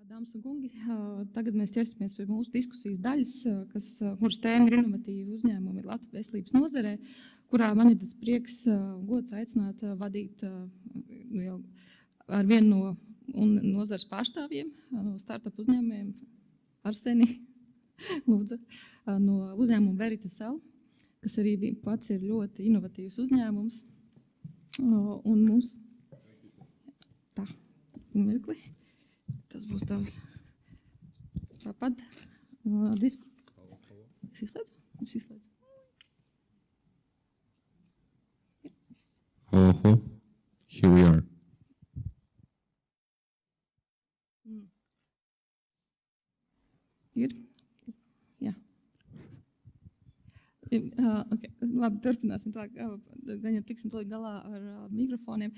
Dāmas un kungi, tagad mēs ķersimies pie mūsu diskusijas daļas, kuras tēma ir inovatīvi uzņēmumi Latvijas veselības nozarē, kurā man ir tas prieks gods aicināt vadīt jau ar vienu no nozares pārstāvjiem, no startup uzņēmumiem, Arseni, lūdzu, no uzņēmuma Veritasel, kas arī pats ir ļoti inovatīvs uzņēmums. Un mums tā, mirkli. Tas būs tavs tāpat disku. Šis slēdz? Hello, here we are. Ir? Jā. Okay. Labi, turpināsim tā, gan jau tiksim tolikt galā ar mikrofoniem.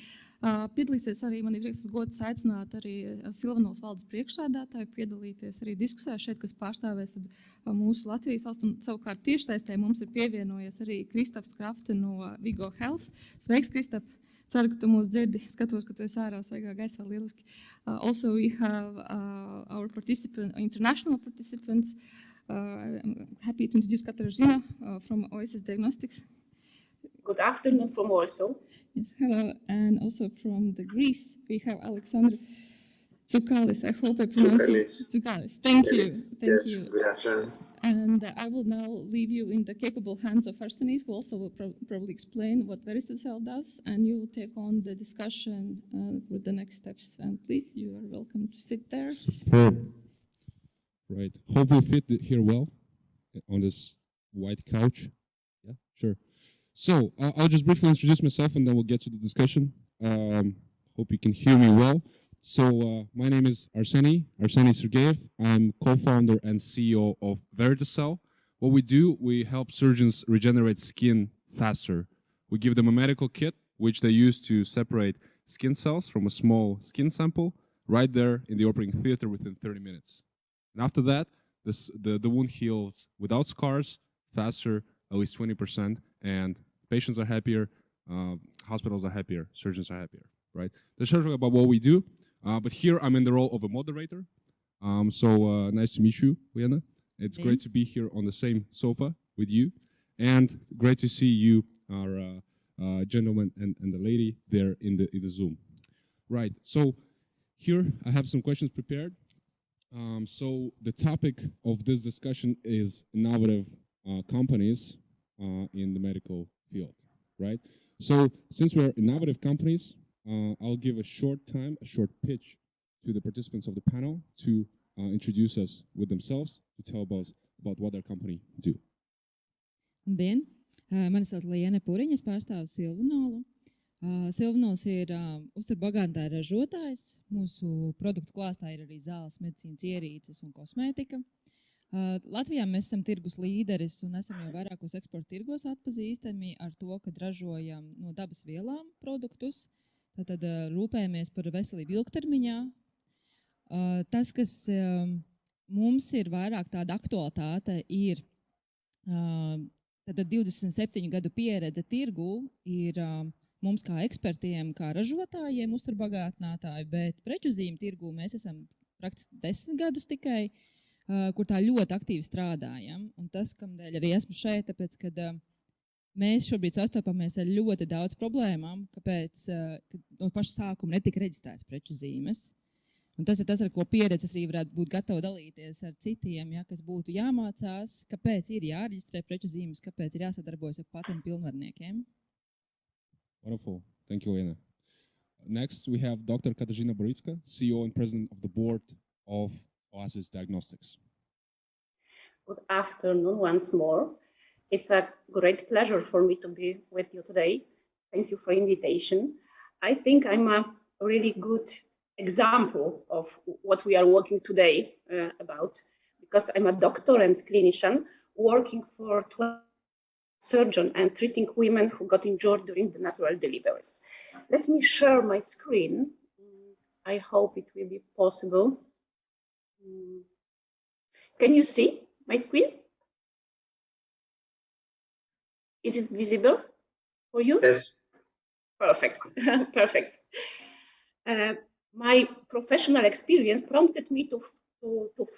Piedalīsies arī, man ir prieks gods aicināt arī Silvanols valdes priekšsēdētāju piedalīties arī diskusijā šeit, kas pārstāvēs mūsu Latvijas valstu, un savukārt tiešsaistē mums ir pievienojies arī Kristaps Krafte no Vigo Health. Sveiks, Kristap! Ceru, ka tu mūs dzirdi, skatos, ka tu esi ārā svaigā gaisā, lieliski. Also we have our international participants. I'm happy to introduce Katarzyna from Oasis Diagnostics. Good afternoon from Warsaw. Yes, hello. And also from the Greece, we have Alexandre Tsoukalis. I hope I pronounced it. Tsoukalis. Thank you. Thank you. Good afternoon. And I will now leave you in the capable hands of Arseni, who also will probably explain what Veritasel does, and you will take on the discussion with the next steps. And please, you are welcome to sit there. Superb. Right. Hope we fit here well on this white couch. Yeah, sure. So I'll just briefly introduce myself and then we'll get to the discussion. Hope you can hear me well. So my name is Arseni Sergeyev. I'm co-founder and CEO of Veritasel. What we do, we help surgeons regenerate skin faster. We give them a medical kit, which they use to separate skin cells from a small skin sample right there in the operating theater within 30 minutes. And after that, the wound heals without scars, faster, at least 20%, and patients are happier, hospitals are happier, surgeons are happier, right? That's short about what we do, but here I'm in the role of a moderator. So nice to meet you, Liene. It's great to be here on the same sofa with you, and great to see you, our gentleman and the lady there in the Zoom. Right, so here I have some questions prepared. So the topic of this discussion is innovative companies in the medical field, right? So since we're innovative companies, I'll give a short pitch to the participants of the panel to introduce us with themselves, to tell us about what their company do. Labdien! Mani sauc Liene Puriņa, es pārstāvu Silvanolu. Silvanols ir uzturbagātāja ražotājs. Mūsu produktu klāstā ir arī zāles, medicīnas ierīces un kosmētika. Latvijā mēs esam tirgus līderis un esam jau vairākos eksporta tirgos atpazīstami ar to, ka ražojam no dabas vielām produktus. Tad rūpējamies par veselību ilgtermiņā. Tas, kas mums ir vairāk tāda aktualitāte, ir 27 gadu pieredze tirgu ir mums kā ekspertiem, kā ražotājiem, uzturbagātinātāji, bet preču zīmju tirgū mēs esam praktiski 10 gadus tikai, kur tā ļoti aktīvi strādājam. Un tas, kamdēļ arī esmu šeit, tāpēc, kad mēs šobrīd sastopamies ar ļoti daudz problēmām, kāpēc no paša sākuma netika reģistrēts preču zīmes. Un tas ir tas, ar ko pieredzes arī varētu būt gatava dalīties ar citiem, ja, kas būtu jāmācās, kāpēc ir jāreģistrē preču zīmes, kāpēc ir jāsadarbojas ar patentu pilnvarniekiem. Wonderful. Thank you, Liene. Next, we have Dr. Katarzyna Borycka, CEO and President of the Board of Oasis Diagnostics. Good afternoon once more. It's a great pleasure for me to be with you today. Thank you for the invitation. I think I'm a really good example of what we are working today about, because I'm a doctor and clinician working for 12 surgeon and treating women who got injured during the natural deliveries. Let me share my screen. I hope it will be possible. Can you see my screen? Is it visible for you? Yes. Perfect. Perfect. my professional experience prompted me to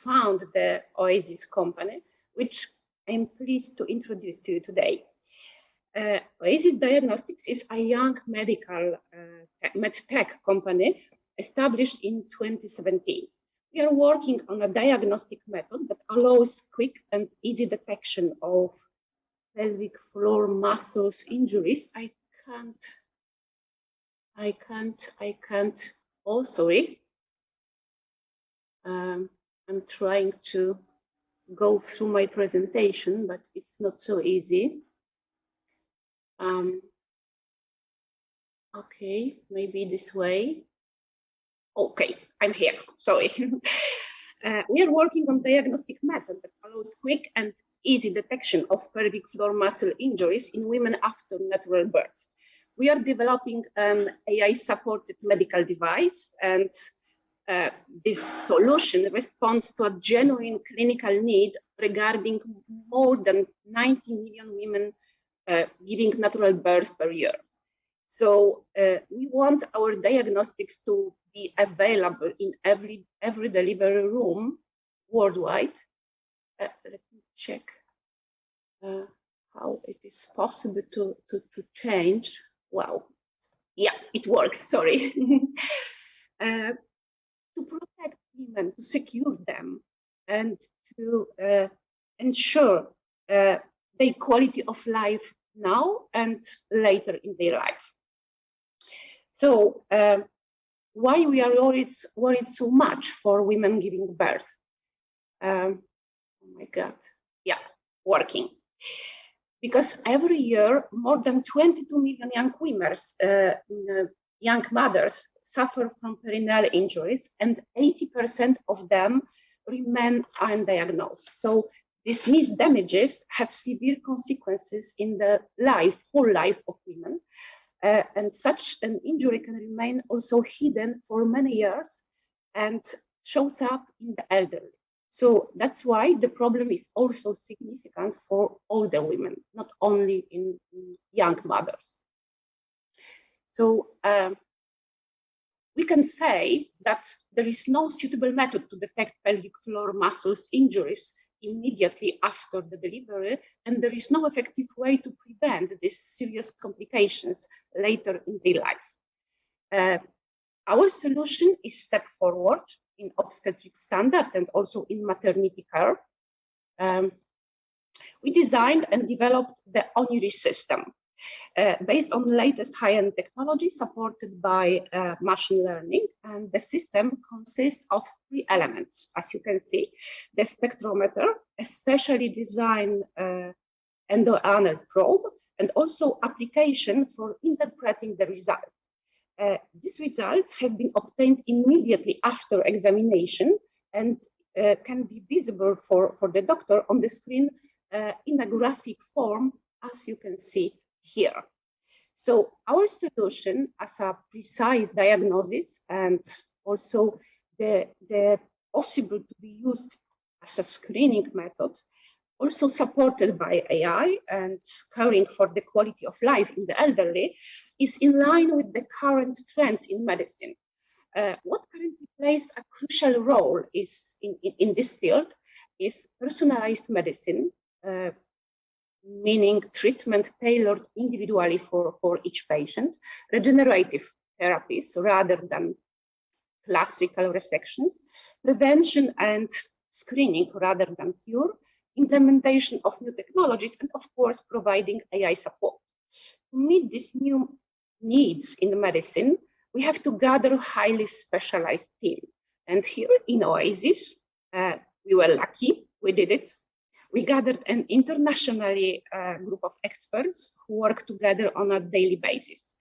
found the Oasis company, which I'm pleased to introduce to you today. Oasis Diagnostics is a young medical medtech company established in 2017. We are working on a diagnostic method that allows quick and easy detection of pelvic floor muscles injuries. I can't. Oh, sorry. I'm trying to go through my presentation, but it's not so easy. Okay, maybe this way. Okay, I'm here, sorry. We are working on diagnostic method that allows quick and easy detection of pelvic floor muscle injuries in women after natural birth. We are developing an AI-supported medical device, and this solution responds to a genuine clinical need regarding more than 90 million women giving natural birth per year. So we want our diagnostics to be available in every delivery room worldwide. Let me check how it is possible to change. Wow, yeah, it works, sorry. To protect women, to secure them, and to ensure their quality of life now and later in their life. So why we are worried so much for women giving birth? Oh my God, yeah, working. Because every year, more than 22 million young mothers suffer from perineal injuries, and 80% of them remain undiagnosed. So these missed damages have severe consequences in the whole life of women. And such an injury can remain also hidden for many years and shows up in the elderly. So that's why the problem is also significant for older women, not only in young mothers. So we can say that there is no suitable method to detect pelvic floor muscles injuries immediately after the delivery, and there is no effective way to prevent these serious complications later in their life. Our solution is step forward in obstetric standard and also in maternity care. We designed and developed the Oniris system based on the latest high-end technology supported by machine learning. And the system consists of 3 elements, as you can see: the spectrometer, a specially designed endoanal probe, and also application for interpreting the results. These results have been obtained immediately after examination and can be visible for the doctor on the screen in a graphic form, as you can see here. So our solution as a precise diagnosis and also the possible to be used as a screening method, also supported by AI and caring for the quality of life in the elderly, is in line with the current trends in medicine. What currently plays a crucial role is in this field is personalized medicine, meaning treatment tailored individually for each patient, regenerative therapies rather than classical resections, prevention and screening rather than cure, implementation of new technologies, and of course, providing AI support. To meet these new needs in medicine, we have to gather a highly specialized team. And here in Oasis, we were lucky, we did it. We gathered an internationally group of experts who work together on a daily basis.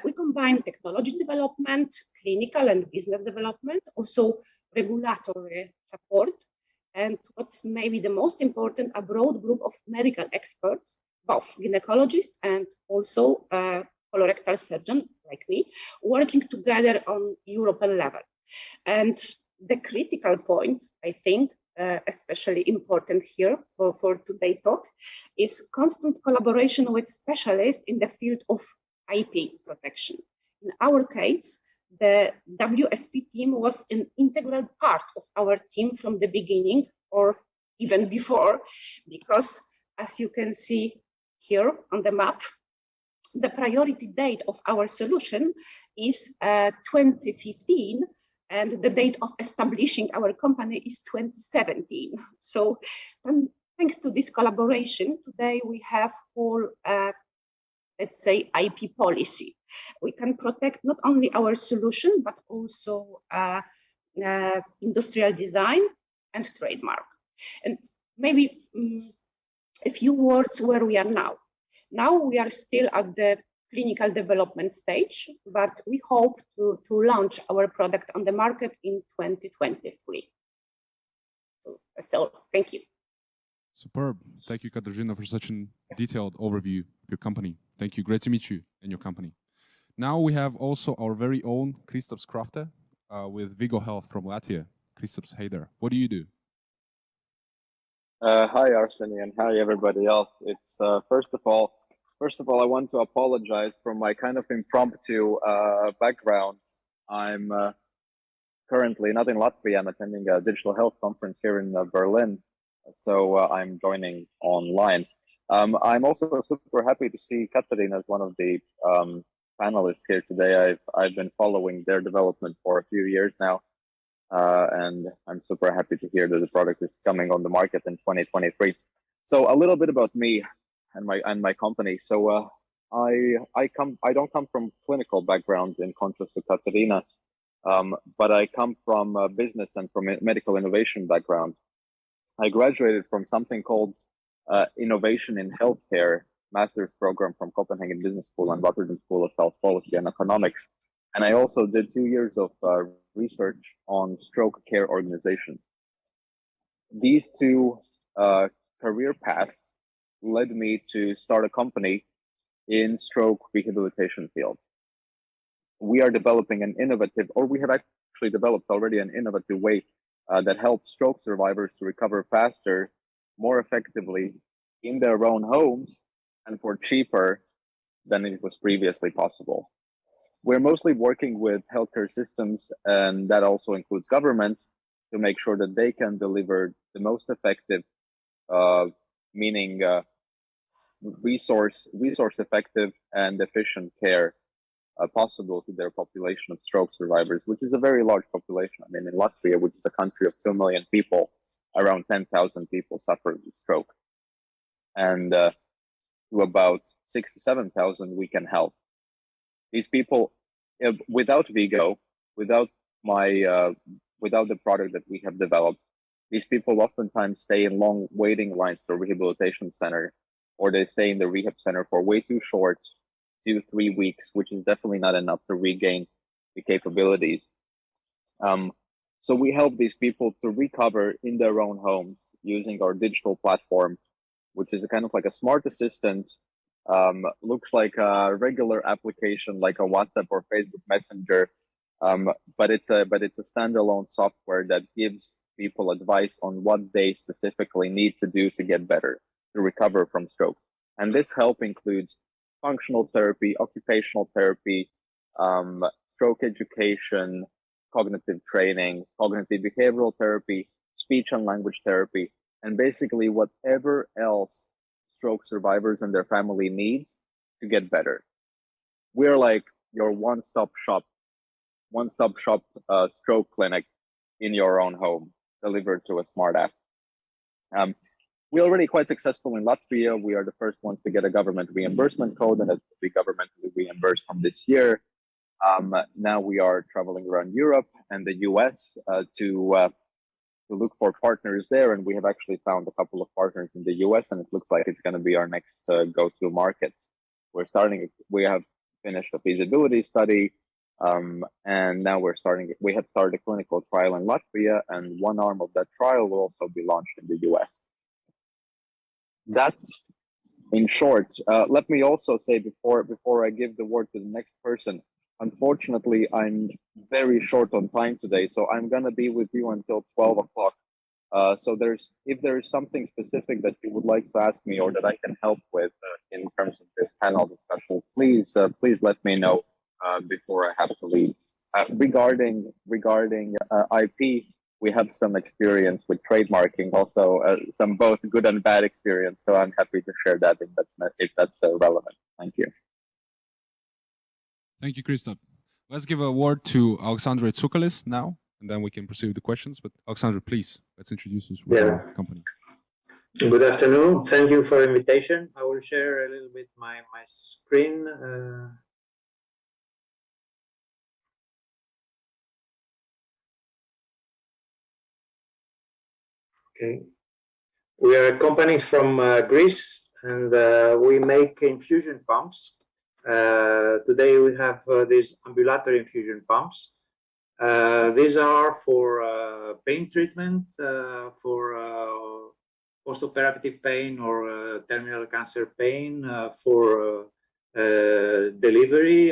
We combine technology development, clinical and business development, also regulatory support, and what's maybe the most important, a broad group of medical experts, both gynecologists and also colorectal surgeon like me, working together on European level. And the critical point, I think, especially important here for today's talk, is constant collaboration with specialists in the field of IP protection. In our case, the WSP team was an integral part of our team from the beginning, or even before, because as you can see here on the map, the priority date of our solution is 2015, and the date of establishing our company is 2017. So thanks to this collaboration, today we have full, let's say, IP policy. We can protect not only our solution, but also industrial design and trademark. And maybe a few words where we are now. Now we are still at the clinical development stage, but we hope to launch our product on the market in 2023. So that's all. Thank you. Superb. Thank you, Katarzyna, for such a detailed overview of your company. Thank you. Great to meet you and your company. Now we have also our very own Kristaps Krafte with Vigo Health from Latvia. Kristaps, hey there. What do you do? Hi, Arseny, and hi, everybody else. It's first of all, I want to apologize for my kind of impromptu background. I'm currently not in Latvia. I'm attending a digital health conference here in Berlin, so I'm joining online. I'm also super happy to see Katarzyna as one of the panelists here today. I've been following their development for a few years now. And I'm super happy to hear that the product is coming on the market in 2023. So a little bit about me and my company. So I don't come from clinical background in contrast to Katarzyna, but I come from business and from a medical innovation background. I graduated from something called Innovation in Healthcare master's program from Copenhagen Business School and Rotterdam School of Health Policy and Economics. And I also did 2 years of research on stroke care organization. These two career paths led me to start a company in stroke rehabilitation field. We are developing an innovative, or we have actually developed already an innovative way that helps stroke survivors to recover faster, more effectively in their own homes and for cheaper than it was previously possible. We're mostly working with healthcare systems, and that also includes governments, to make sure that they can deliver the most effective, meaning resource effective and efficient care possible to their population of stroke survivors, which is a very large population. I mean, in Latvia, which is a country of 2 million people, around 10,000 people suffer with stroke. And to about 6,000 to 7,000 we can help. These people, without Vigo, without the product that we have developed, these people oftentimes stay in long waiting lines to a rehabilitation center, or they stay in the rehab center for way too short, 2 to 3 weeks, which is definitely not enough to regain the capabilities. So we help these people to recover in their own homes using our digital platform, which is a kind of like a smart assistant. Looks like a regular application, like a WhatsApp or Facebook Messenger, but it's a standalone software that gives people advice on what they specifically need to do to get better, to recover from stroke. And this help includes functional therapy, occupational therapy, stroke education, cognitive training, cognitive behavioral therapy, speech and language therapy, and basically whatever else stroke survivors and their family needs to get better. We're like your one-stop shop stroke clinic in your own home, delivered through a smart app. We're already quite successful in Latvia. We are the first ones to get a government reimbursement code, and it will be governmentally reimbursed from this year. Now we are traveling around Europe and the US to look for partners there, and we have actually found a couple of partners in the US, and it looks like it's going to be our next go-to market. We have finished a feasibility study, and now we have started a clinical trial in Latvia, and one arm of that trial will also be launched in the US. That's in short. Let me also say before I give the word to the next person, unfortunately, I'm very short on time today, so I'm going to be with you until 12 o'clock. So if there's something specific that you would like to ask me or that I can help with in terms of this panel discussion, please let me know before I have to leave. regarding IP, we have some experience with trademarking, also some both good and bad experience. So I'm happy to share that if that's relevant. Thank you. Thank you, Kristaps. Let's give a word to Alexandre Tsoukalis now, and then we can proceed with the questions. But Alexandre, please, let's introduce us with your company. Good afternoon. Thank you for the invitation. I will share a little bit my screen. Okay. We are a company from Greece, and we make infusion pumps. Today we have these ambulatory infusion pumps. These are for pain treatment, for post-operative pain or terminal cancer pain, for delivery,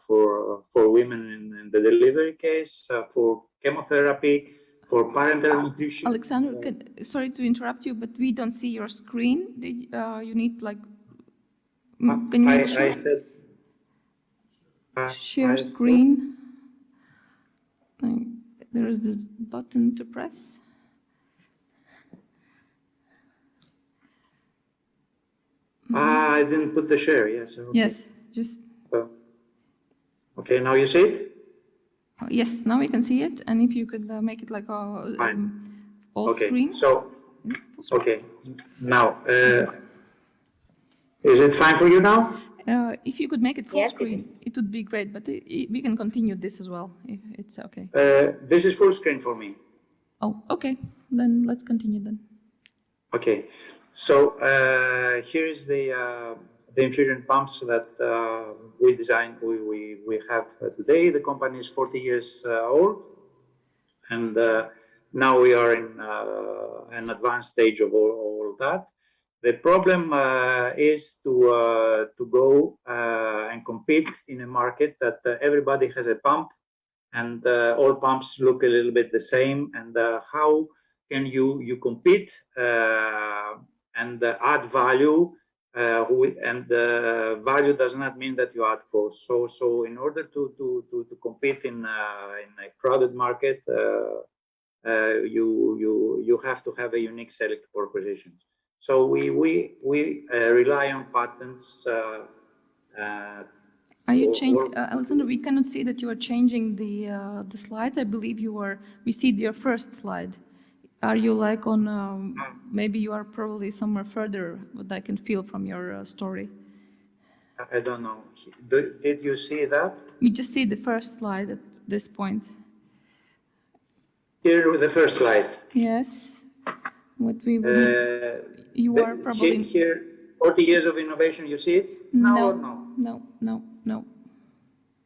for women in the delivery case, for chemotherapy, for parenteral nutrition. Alexandre, sorry to interrupt you, but we don't see your screen. You need like. Can you make sure? I said. Share screen. There is this button to press. I didn't put the share. Yes. Okay. Yes, just. Okay, now you see it? Yes, now we can see it. And if you could make it like a all screen. So, okay. Now, is it fine for you now? If you could make it full Yes, screen, it would be great. But we can continue this as well, if it's okay. This is full screen for me. Oh, okay. Then let's continue then. Okay. So here is the infusion pumps that we designed. We have today. The company is 40 years old, and now we are in an advanced stage of all that. The problem is to go and compete in a market that everybody has a pump, and all pumps look a little bit the same. And how can you compete and add value? And value does not mean that you add cost. So in order to compete in a crowded market, you have to have a unique selling proposition. So we rely on patents. Are you changing, Alexandre? We cannot see that you are changing the slides. I believe you are. We see your first slide. Are you like on? Maybe you are probably somewhere further. What I can feel from your story. I don't know. Did you see that? We just see the first slide at this point. Here, the first slide. Yes. What we would. You are probably here. 40 years of innovation. You see it? No. Or no? No.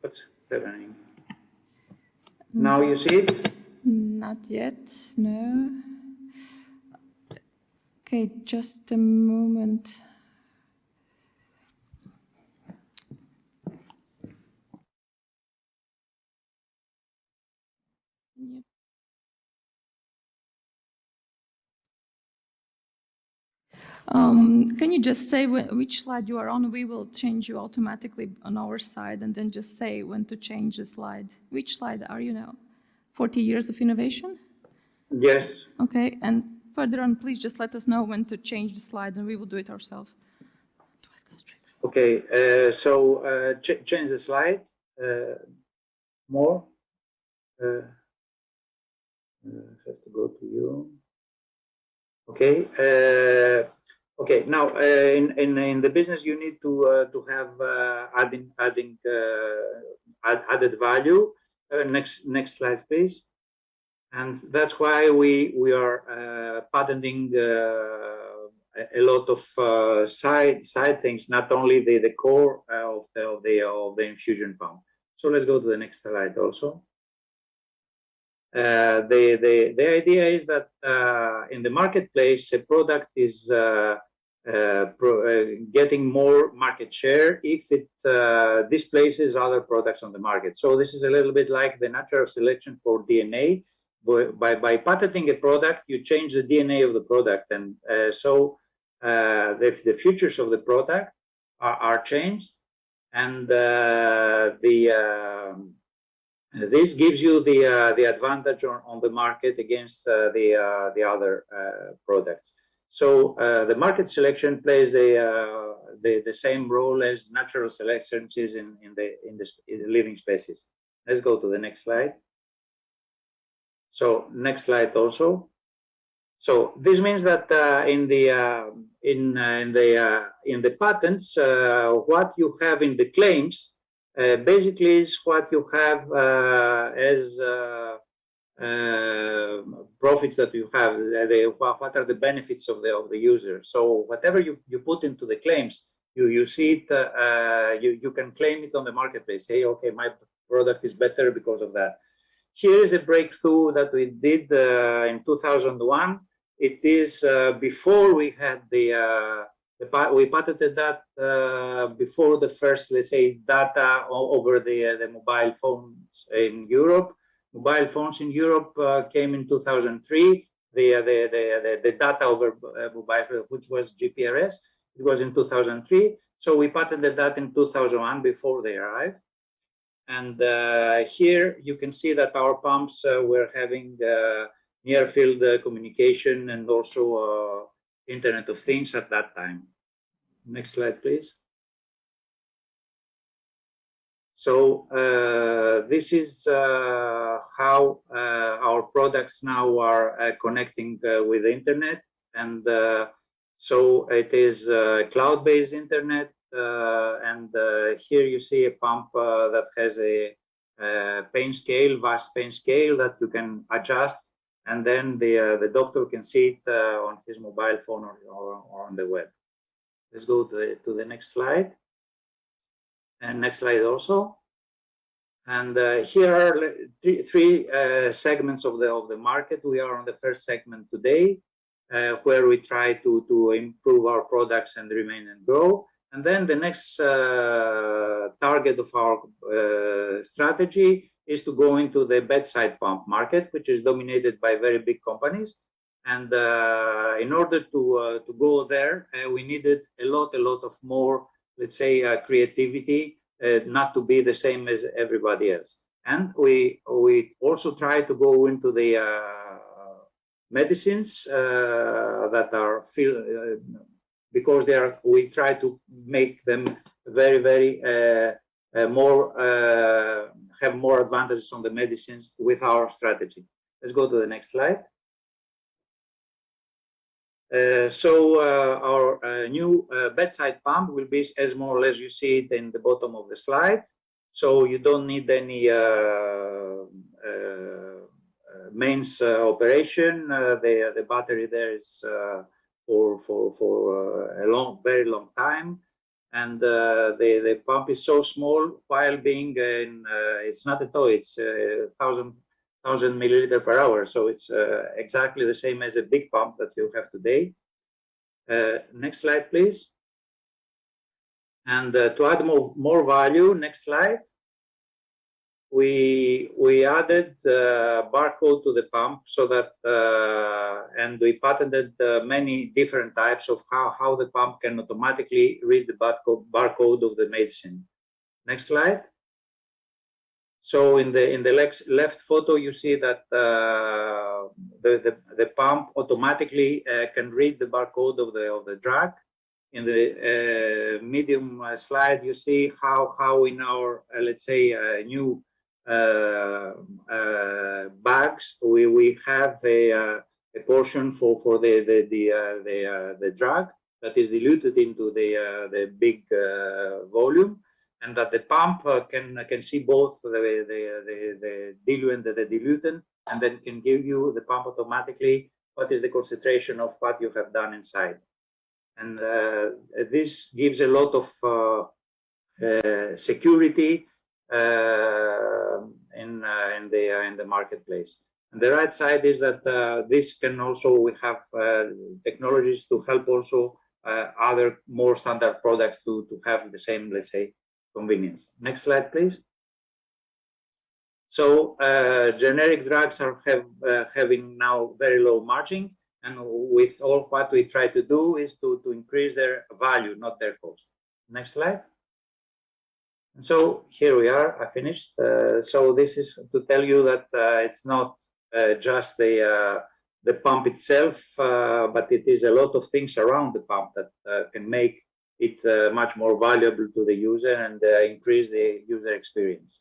What's happening? Now you see it? Not yet. No. Okay, just a moment. Yep. Can you just say which slide you are on? We will change you automatically on our side, and then just say when to change the slide. Which slide are you now? 40 years of innovation? Yes. Okay, and further on, please just let us know when to change the slide, and we will do it ourselves. Okay, so change the slide. More. Have to go to you. Okay. Okay. Now, in the business, you need to have added value. Next slide, please. And that's why we are patenting a lot of side things, not only the core of the infusion pump. So let's go to the next slide also. The idea is that in the marketplace, a product is getting more market share if it displaces other products on the market. So this is a little bit like the natural selection for DNA. By patenting a product, you change the DNA of the product, and so the features of the product are changed, and This gives you the advantage on the market against the other products. So the market selection plays the same role as natural selection is in the living species. Let's go to the next slide. So next slide also. So this means that in the patents, what you have in the claims basically is what you have as profits that you have. What are the benefits of the user? So whatever you put into the claims, you see it. You can claim it on the marketplace. Say, okay, my product is better because of that. Here is a breakthrough that we did in 2001. It is before we had we patented that before the first, let's say, data over the mobile phones in Europe. Mobile phones in Europe came in 2003. The data over mobile, which was GPRS, it was in 2003. So we patented that in 2001 before they arrived. And here you can see that our pumps were having near field communication and also Internet of Things at that time. Next slide, please. So this is how our products now are connecting with the Internet. And so it is cloud-based Internet. And here you see a pump that has a pain scale, vast pain scale that you can adjust, and then the doctor can see it on his mobile phone or on the web. Let's go to the next slide. And next slide also. And here are three segments of the market. We are on the first segment today, where we try to improve our products and remain and grow. And then the next target of our strategy is to go into the bedside pump market, which is dominated by very big companies. And in order to go there, we needed a lot of more, let's say, creativity, not to be the same as everybody else. And we also try to go into the medicines that are because we try to make them very have more advantages on the medicines with our strategy. Let's go to the next slide. Our new bedside pump will be as more or less you see it in the bottom of the slide. So you don't need any mains operation. The battery there is for a very long time, and the pump is so small while being it's not a toy. It's 1,000 milliliter per hour, so it's exactly the same as a big pump that you have today. Next slide, please. And to add more value, next slide. We added barcode to the pump so that, and we patented many different types of how the pump can automatically read the barcode of the medicine. Next slide. So in the left photo, you see that the pump automatically can read the barcode of the drug. In the medium slide, you see how in our let's say new bags we have a portion for the drug that is diluted into the big volume, and that the pump can see both the diluent and the dilutant, and then can give you the pump automatically what is the concentration of what you have done inside. And this gives a lot of security in the marketplace. And the right side is that this can also, we have technologies to help also other more standard products to have the same, let's say, convenience. Next slide, please. So generic drugs are having now very low margin, and with all what we try to do is to increase their value, not their cost. Next slide. And so here we are, I finished. So this is to tell you that it's not just the pump itself, but it is a lot of things around the pump that can make it much more valuable to the user and increase the user experience.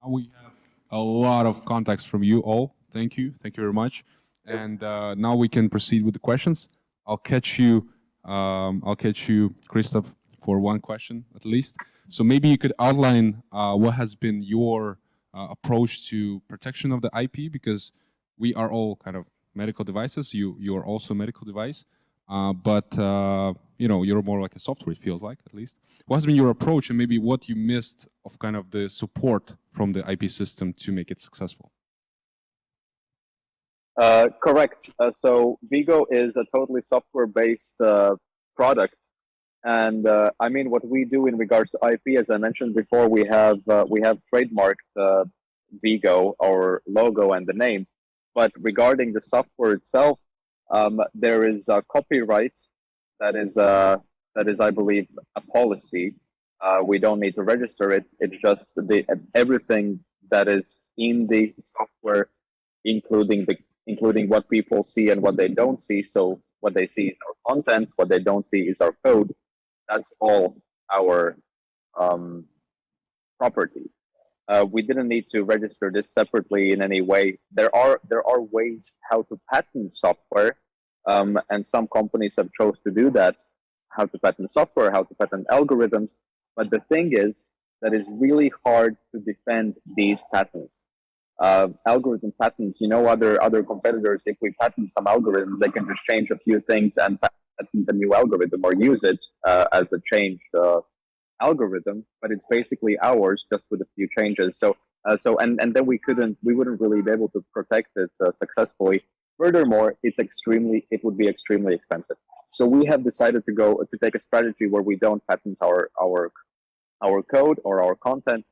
We have a lot of context from you all. Thank you very much. And now we can proceed with the questions. I'll catch you, Kristaps, for one question at least. So maybe you could outline what has been your approach to protection of the IP, because we are all kind of medical devices. You are also a medical device, but you're more like a software, it feels like, at least. What has been your approach, and maybe what you missed of kind of the support from the IP system to make it successful? Correct. So Vigo is a totally software-based product, and I mean, what we do in regards to IP, as I mentioned before, we have trademarked Vigo, our logo and the name. But regarding the software itself, there is a copyright that is, I believe, a policy. We don't need to register it. It's just everything that is in the software, including what people see and what they don't see. So what they see is our content, what they don't see is our code. That's all our property. We didn't need to register this separately in any way. There are ways how to patent software, and some companies have chose to do that, how to patent software, how to patent algorithms. But the thing is that it's really hard to defend these patents. Algorithm patents, other competitors, if we patent some algorithms, they can just change a few things and patent a new algorithm or use it as a changed algorithm, but it's basically ours, just with a few changes. And then we wouldn't really be able to protect it successfully. Furthermore, it would be extremely expensive. So we have decided to take a strategy where we don't patent our code or our content,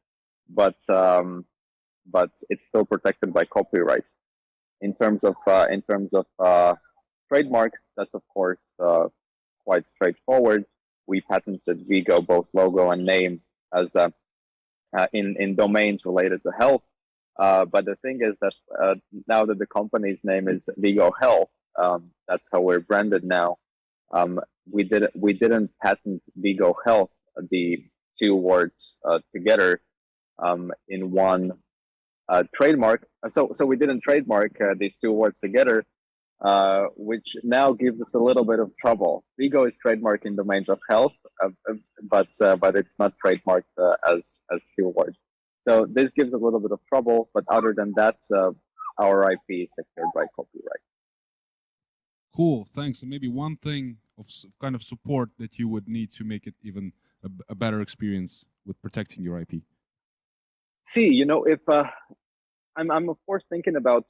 but it's still protected by copyright. In terms of trademarks, that's of course quite straightforward. We patented Vigo, both logo and name, as in domains related to health. But the thing is that now that the company's name is Vigo Health, that's how we're branded now. We didn't patent Vigo Health, the two words together in one trademark. So we didn't trademark these two words together, which now gives us a little bit of trouble. Vigo is trademarked in domains of health, but it's not trademarked as two words. So this gives a little bit of trouble, but other than that, our IP is secured by copyright. Cool, thanks. And maybe one thing of kind of support that you would need to make it even a better experience with protecting your IP. See, if I'm of course thinking about,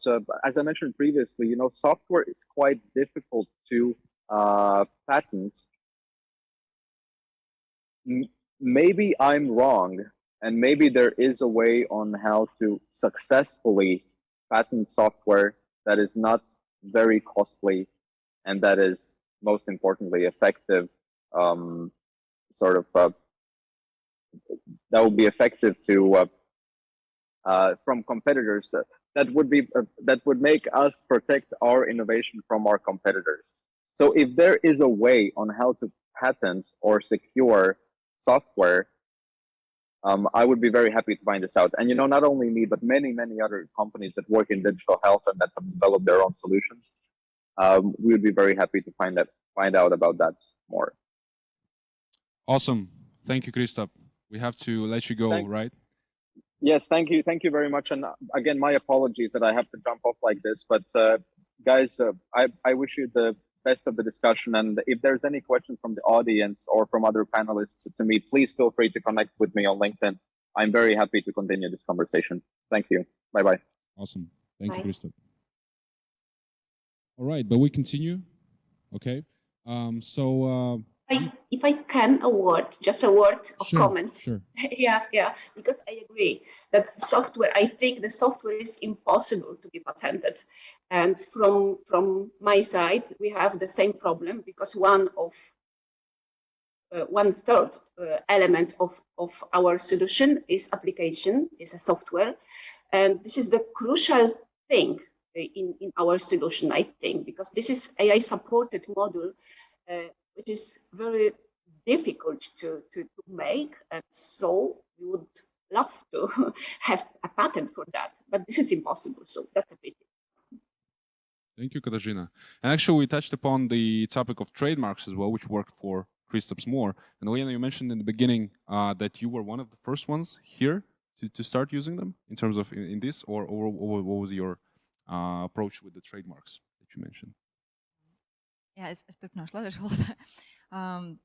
as I mentioned previously, software is quite difficult to patent. Maybe I'm wrong, and maybe there is a way on how to successfully patent software that is not very costly and that is most importantly effective. That would be effective to from competitors. That would make us protect our innovation from our competitors. So if there is a way on how to patent or secure software, I would be very happy to find this out. And not only me, but many other companies that work in digital health and that have developed their own solutions, we would be very happy to find out about that more. Awesome. Thank you, Kristaps. We have to let you go, right? Yes, thank you very much. And again, my apologies that I have to jump off like this, but guys, I wish you the best of the discussion. And if there's any questions from the audience or from other panelists to me, please feel free to connect with me on LinkedIn. I'm very happy to continue this conversation. Thank you. Bye-bye. Awesome. Thank you, Kristaps. All right, but we continue. Okay. If I can, just a word of comment. Sure. Yeah, because I agree that I think the software is impossible to be patented. And from my side, we have the same problem because one of one-third element of our solution is application, is a software. And this is the crucial thing in our solution, I think, because this is AI-supported module, which is very difficult to make. And so we would love to have a patent for that, but this is impossible, so that's a pity. Thank you, Katarzyna. And actually, we touched upon the topic of trademarks as well, which worked for Kristaps more. And Liene, you mentioned in the beginning that you were one of the first ones here to start using them in terms of in this, or what was your approach with the trademarks that you mentioned? Jā, es turpināšu latviešu valodā.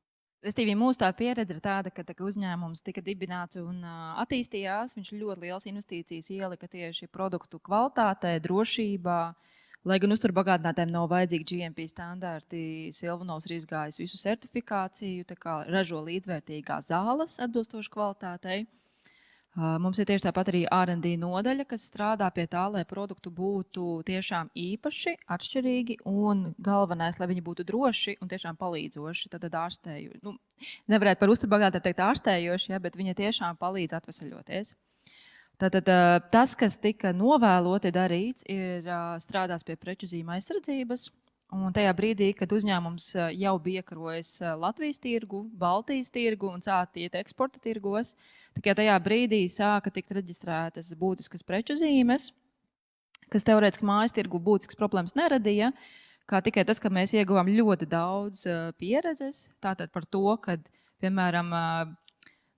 Restīvi, mūsu tā pieredze ir tāda, ka uzņēmums tika dibināts un attīstījās. Viņš ļoti liels investīcijas ielika tieši produktu kvalitātē, drošībā. Lai gan uzturbagātinātājiem nav vajadzīgi GMP standarti, Silvanols ir izgājis visu certifikāciju, tā kā ražo līdzvērtīgās zāles atbilstoši kvalitātei. Mums ir tieši tāpat arī R&D nodaļa, kas strādā pie tā, lai produktu būtu tiešām īpaši, atšķirīgi un galvenais, lai viņi būtu droši un tiešām palīdzoši, tad ārstējoši. Nu, nevarētu par uzturbagātājiem teikt ārstējoši, ja, bet viņi tiešām palīdz atvesaļoties. Tātad tas, kas tika novēloti darīts, ir strādās pie preču zīmju aizsardzības. Un tajā brīdī, kad uzņēmums jau bija iekarojis Latvijas tirgu, Baltijas tirgu un sāka iet eksporta tirgos, tikai tajā brīdī sāka tikt reģistrētas būtiskas preču zīmes, kas teorētiski mājas tirgu būtiskas problēmas neradīja, kā tikai tas, ka mēs ieguvām ļoti daudz pieredzes, tātad par to, kad, piemēram,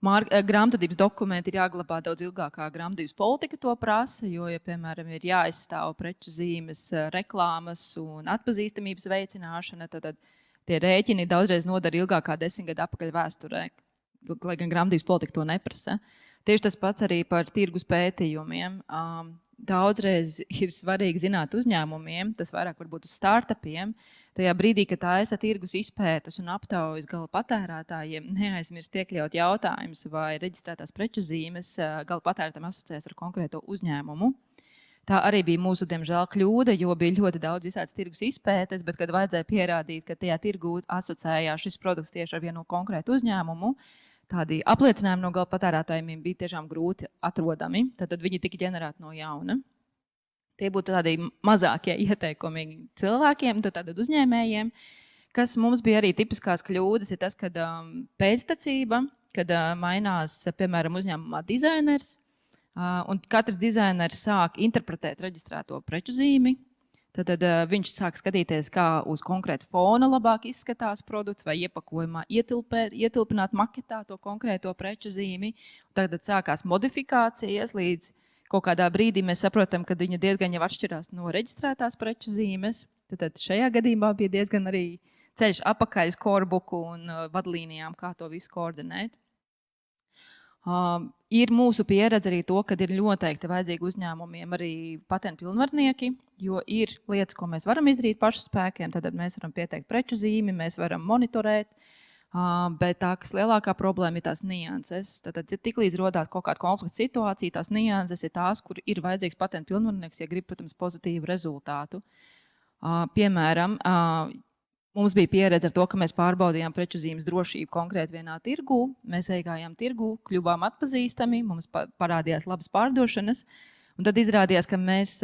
grāmatvedības dokumenti ir jāglabā daudz ilgākā grāmatvedības politika to prasa, jo, ja, piemēram, ir jāizstāv preču zīmes, reklāmas un atpazīstamības veicināšana, tad tie rēķini daudzreiz nodara ilgākā 10 gadu atpakaļ vēsturē, lai gan grāmatvedības politika to neprasa. Tieši tas pats arī par tirgus pētījumiem. Daudzreiz ir svarīgi zināt uzņēmumiem, tas vairāk varbūt uz startupiem, tajā brīdī, kad taisa tirgus izpētes un aptaujas gala patērētājiem, neaizmirst iekļaut jautājumus, vai reģistrētās preču zīmes gala patērētājiem asociēs ar konkrēto uzņēmumu. Tā arī bija mūsu, diemžēl, kļūda, jo bija ļoti daudz visādas tirgus izpētes, bet, kad vajadzēja pierādīt, ka tajā tirgu asociējās šis produkts tieši ar vienu konkrētu uzņēmumu, tādi apliecinājumi no gala patērētājiem bija tiešām grūti atrodami, tad viņi tika ģenerēti no jauna. Tie būtu tādi mazākie ieteikumi cilvēkiem, tad uzņēmējiem, kas mums bija arī tipiskās kļūdas, ir tas, kad pēctecība, kad mainās, piemēram, uzņēmumā dizainers, un katrs dizainers sāk interpretēt reģistrēto preču zīmi, tad viņš sāk skatīties, kā uz konkrētu fona labāk izskatās produkts vai iepakojumā ietilpināt maketā to konkrēto preču zīmi. Tad sākās modifikācijas līdz kaut kādā brīdī mēs saprotam, ka viņa diezgan jau atšķirās no reģistrētās preču zīmes. Tad šajā gadījumā bija diezgan arī ceļš apakaļ uz core-booku un vadlīnijām, kā to visu koordinēt. Ir mūsu pieredze arī to, ka ir noteikti vajadzīgi uzņēmumiem arī patentu pilnvarnieki, jo ir lietas, ko mēs varam izdarīt pašu spēkiem, tad mēs varam pieteikt preču zīmi, mēs varam monitorēt, bet tā, kas lielākā problēma ir tās nianses. Tad tiklīdz rodās kaut kāda konflikta situācija, tās nianses ir tās, kur ir vajadzīgs patentu pilnvarnieks, ja grib, protams, pozitīvu rezultātu. Piemēram, mums bija pieredze ar to, ka mēs pārbaudījām preču zīmes drošību konkrēti vienā tirgū. Mēs iegājām tirgū, kļuvām atpazīstami, mums parādījās labas pārdošanas. Un tad izrādījās, ka mēs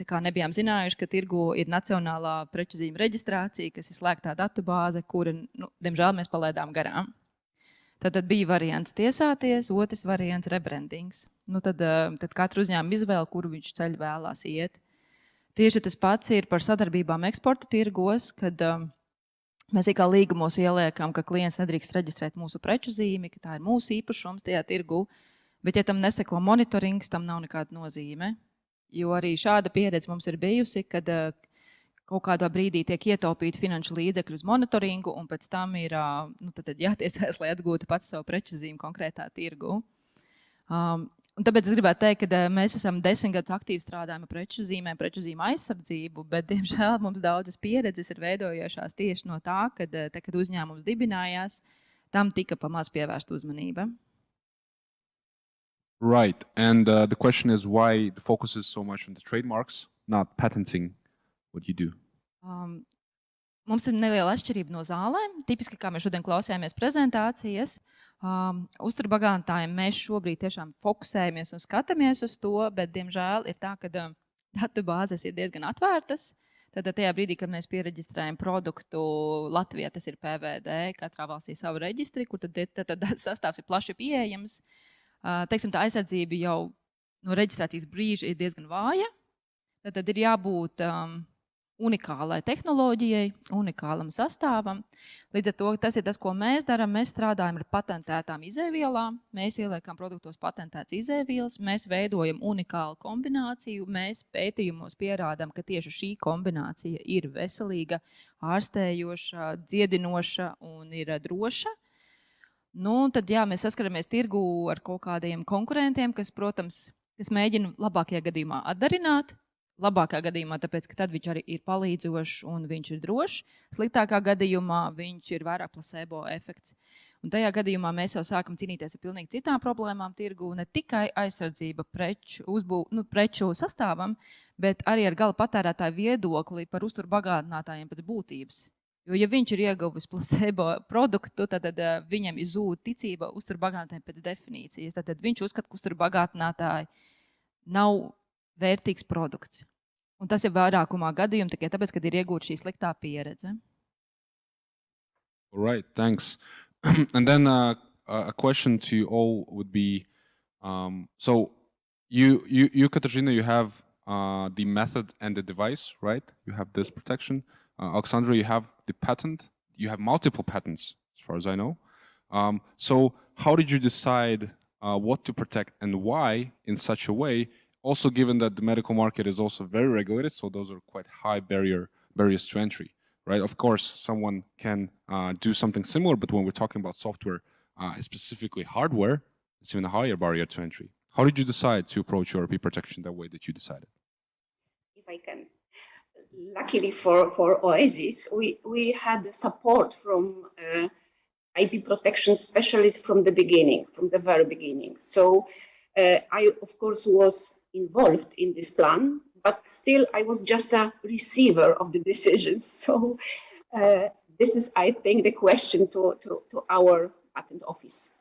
nebijām zinājuši, ka tirgū ir nacionālā preču zīme reģistrācija, kas ir slēgtā datubāze, kura, diemžēl, mēs palaidām garām. Tad bija variants tiesāties, otrs variants rebrandings. Tad katru uzņēmumu izvēle, kuru viņš ceļu vēlās iet. Tieši tas pats ir par sadarbībām eksporta tirgos, kad mēs kā līgumos ieliekam, ka klients nedrīkst reģistrēt mūsu preču zīmi, ka tā ir mūsu īpašums tajā tirgu, bet ja tam neseko monitorings, tam nav nekāda nozīme. Jo arī šāda pieredze mums ir bijusi, kad kaut kādā brīdī tiek ietaupīti finanšu līdzekļu uz monitoringu, un pēc tam ir tad jātiesās, lai atgūtu pats savu preču zīmi konkrētā tirgu. Un tāpēc es gribētu teikt, ka mēs esam 10 gadus aktīvi strādājam ar preču zīmēm, preču zīmu aizsardzību, bet, diemžēl, mums daudzas pieredzes ir veidojušās tieši no tā, kad uzņēmums dibinājās, tam tika pamaz pievērsta uzmanība. Right, and the question is why the focus is so much on the trademarks, not patenting what you do? Mums ir neliela atšķirība no zālēm. Tipiski, kā mēs šodien klausījāmies prezentācijas, uzturbagātājiem mēs šobrīd tiešām fokusējamies un skatāmies uz to, bet, diemžēl, ir tā, ka datu bāzes ir diezgan atvērtas. Tad tajā brīdī, kad mēs pieregistrējam produktu Latvijā, tas ir PVD, katrā valstī savu reģistri, kur tad sastāvs ir plaši pieejams. Teiksim, tā aizsardzība jau no reģistrācijas brīža ir diezgan vāja. Tad ir jābūt unikālai tehnoloģijai, unikālam sastāvam. Līdz ar to tas ir tas, ko mēs darām. Mēs strādājam ar patentētām izēvielām, mēs ieliekam produktos patentētas izēvielas, mēs veidojam unikālu kombināciju, mēs pētījumos pierādām, ka tieši šī kombinācija ir veselīga, ārstējoša, dziedinoša un ir droša. Nu, tad jā, mēs saskaramies tirgu ar kaut kādiem konkurentiem, kas, protams, mēģina labākajā gadījumā atdarināt. Labākā gadījumā, tāpēc, ka tad viņš arī ir palīdzošs un viņš ir drošs. Sliktākā gadījumā viņš ir vairāk placebo efekts. Un tajā gadījumā mēs jau sākam cīnīties ar pilnīgi citām problēmām tirgu, ne tikai aizsardzība preču sastāvam, bet arī ar gala patērētāju viedokli par uzturbagātinātājiem pēc būtības. Jo, ja viņš ir ieguvis placebo produktu, tad viņam ir zūd ticība uzturbagātinātājiem pēc definīcijas. Tad viņš uzskata, ka uzturbagātinātāji nav vērtīgs produkts. Un tas ir vairākumā gadījumu tikai tāpēc, kad ir iegūta šī sliktā pieredze. All right, thanks. And then a question to you all would be, so you Katarzyna, you have the method and the device, right? You have this protection. Alexandre, you have the patent. You have multiple patents, as far as I know. So how did you decide what to protect and why in such a way? Also, given that the medical market is also very regulated, so those are quite high barriers to entry, right? Of course, someone can do something similar, but when we're talking about software, specifically hardware, it's even a higher barrier to entry. How did you decide to approach your IP protection that way that you decided? If I can. Luckily for Oasis, we had the support from IP protection specialists from the beginning, from the very beginning. So I, of course, was involved in this plan, but still I was just a receiver of the decisions. So this is, I think, the question to our patent office,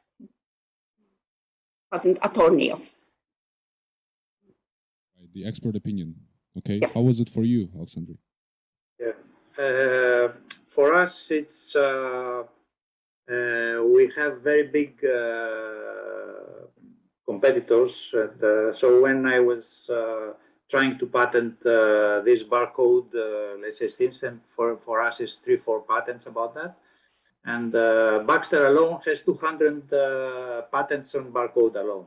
patent attorney office. The expert opinion. Okay, yeah. How was it for you, Alexandre? Yeah, for us, it's we have very big competitors. So when I was trying to patent this barcode, let's say Simpson, for us is 3-4 patents about that. And Baxter alone has 200 patents on barcode alone.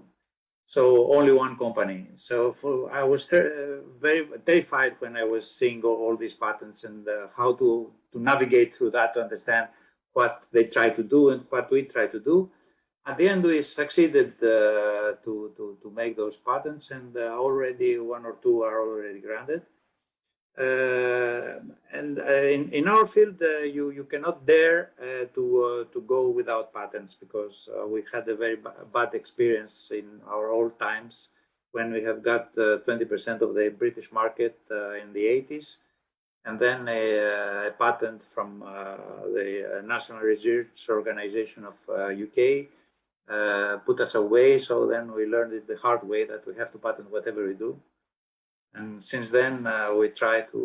So only one company. So I was very terrified when I was seeing all these patents and how to navigate through that to understand what they try to do and what we try to do. At the end, we succeeded to make those patents, and already 1 or 2 are already granted. And in our field, you cannot dare to go without patents, because we had a very bad experience in our old times when we have got 20% of the British market in the 80s. And then a patent from the National Research Organization of UK put us away. So then we learned it the hard way that we have to patent whatever we do. And since then, we try to,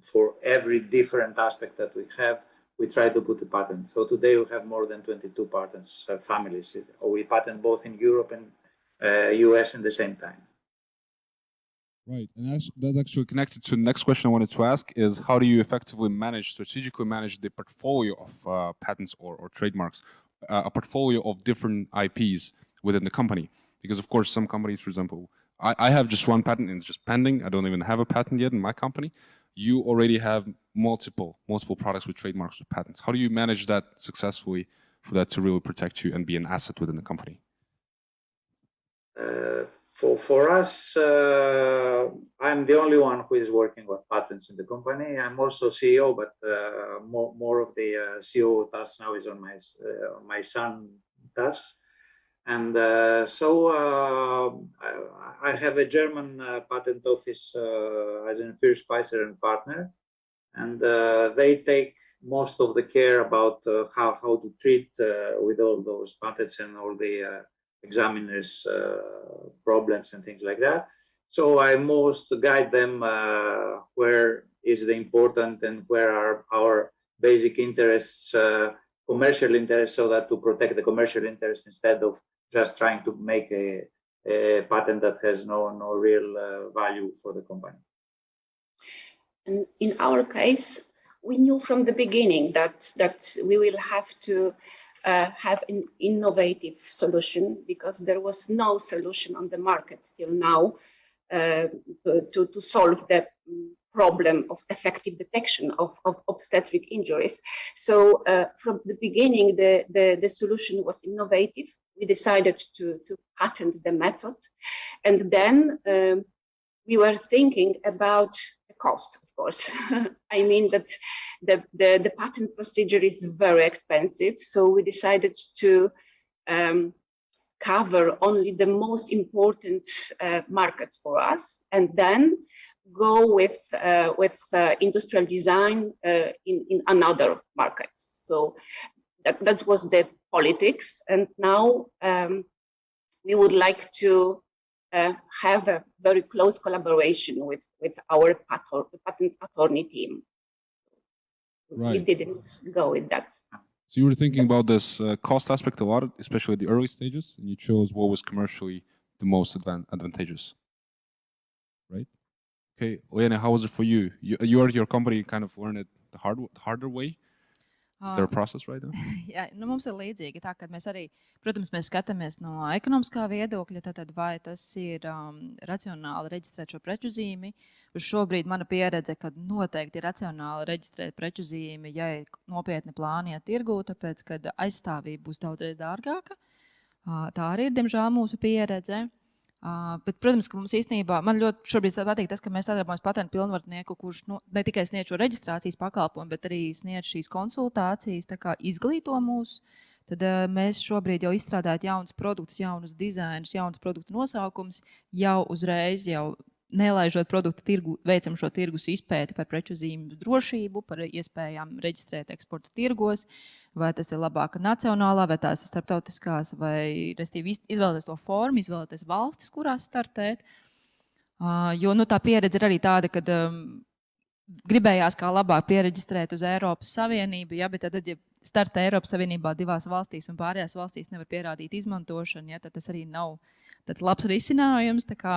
for every different aspect that we have, we try to put a patent. So today we have more than 22 patents, families. We patent both in Europe and US at the same time. Right, and that's actually connected to the next question I wanted to ask is, how do you effectively strategically manage the portfolio of patents or trademarks, a portfolio of different IPs within the company? Because of course, some companies, for example, I have just one patent and it's just pending. I don't even have a patent yet in my company. You already have multiple products with trademarks with patents. How do you manage that successfully for that to really protect you and be an asset within the company? For us, I'm the only one who is working with patents in the company. I'm also CEO, but more of the CEO task now is on my son task. And so I have a German patent office as an Infusion Pumps and partner. and they take most of the care about how to treat with all those patents and all the examiners' problems and things like that. So I most guide them where is the important and where are our basic interests, commercial interests, so that to protect the commercial interests instead of just trying to make a patent that has no real value for the company. And in our case, we knew from the beginning that we will have to have an innovative solution, because there was no solution on the market till now to solve the problem of effective detection of obstetric injuries. So from the beginning, the solution was innovative. We decided to patent the method, and then we were thinking about the cost, of course. I mean that the patent procedure is very expensive, so we decided to cover only the most important markets for us, and then go with industrial design in another markets. So that was the politics, and now we would like to have a very close collaboration with our patent attorney team. Right. We didn't go with that. So you were thinking about this cost aspect a lot, especially at the early stages, and you chose what was commercially the most advantageous, right? Okay, Liene, how was it for you? You or your company kind of learned it the harder way? Is there a process right now? Jā, nu mums ir līdzīgi tā, ka mēs arī, protams, mēs skatāmies no ekonomiskā viedokļa, tad vai tas ir racionāli reģistrēt šo preču zīmi. Uz šobrīd mana pieredze, ka noteikti ir racionāli reģistrēt preču zīmi, ja ir nopietni plāni iet tirgū, tāpēc, kad aizstāvība būs daudzreiz dārgāka. Tā arī ir, diemžēl, mūsu pieredze. Bet, protams, ka mums īstenībā, man ļoti šobrīd patīk tas, ka mēs sadarbojamies patentu pilnvarnieku, kurš ne tikai sniedz šo reģistrācijas pakalpojumu, bet arī sniedz šīs konsultācijas, tā kā izglīto mūs. Tad mēs šobrīd jau izstrādājot jaunus produktus, jaunus dizainus, jaunus produktu nosaukumus, jau uzreiz, jau nelaižot produktu tirgu, veicam šo tirgus izpēti par preču zīmju drošību, par iespējām reģistrēt eksporta tirgos, vai tas ir labāka nacionālā, vai tās ir starptautiskās, vai izvēlēties to formu, izvēlēties valstis, kurās startēt. Jo tā pieredze ir arī tāda, ka gribējās kā labāk piereģistrēt uz Eiropas Savienību, ja, bet tad, ja startē Eiropas Savienībā 2 valstīs un pārējās valstīs nevar pierādīt izmantošanu, ja, tad tas arī nav tāds labs risinājums. Tā kā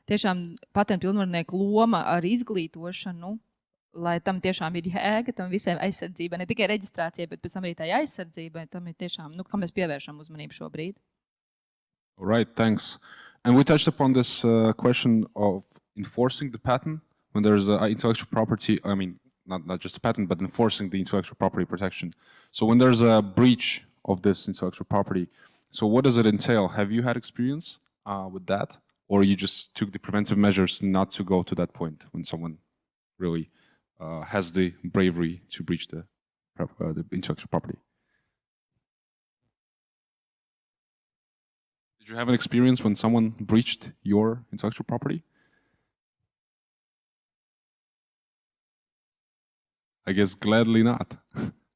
tiešām patentu pilnvarnieku loma ar izglītošanu, lai tam tiešām ir jēga, tam visiem aizsardzībai, ne tikai reģistrācijai, bet pēc tam arī tai aizsardzībai, tam ir tiešām, kam mēs pievēršam uzmanību šobrīd. All right, thanks. And we touched upon this question of enforcing the patent when there's intellectual property, I mean, not just a patent, but enforcing the intellectual property protection. So when there's a breach of this intellectual property, so what does it entail? Have you had experience with that? Or you just took the preventive measures not to go to that point when someone really has the bravery to breach the intellectual property? Did you have an experience when someone breached your intellectual property? I guess gladly not.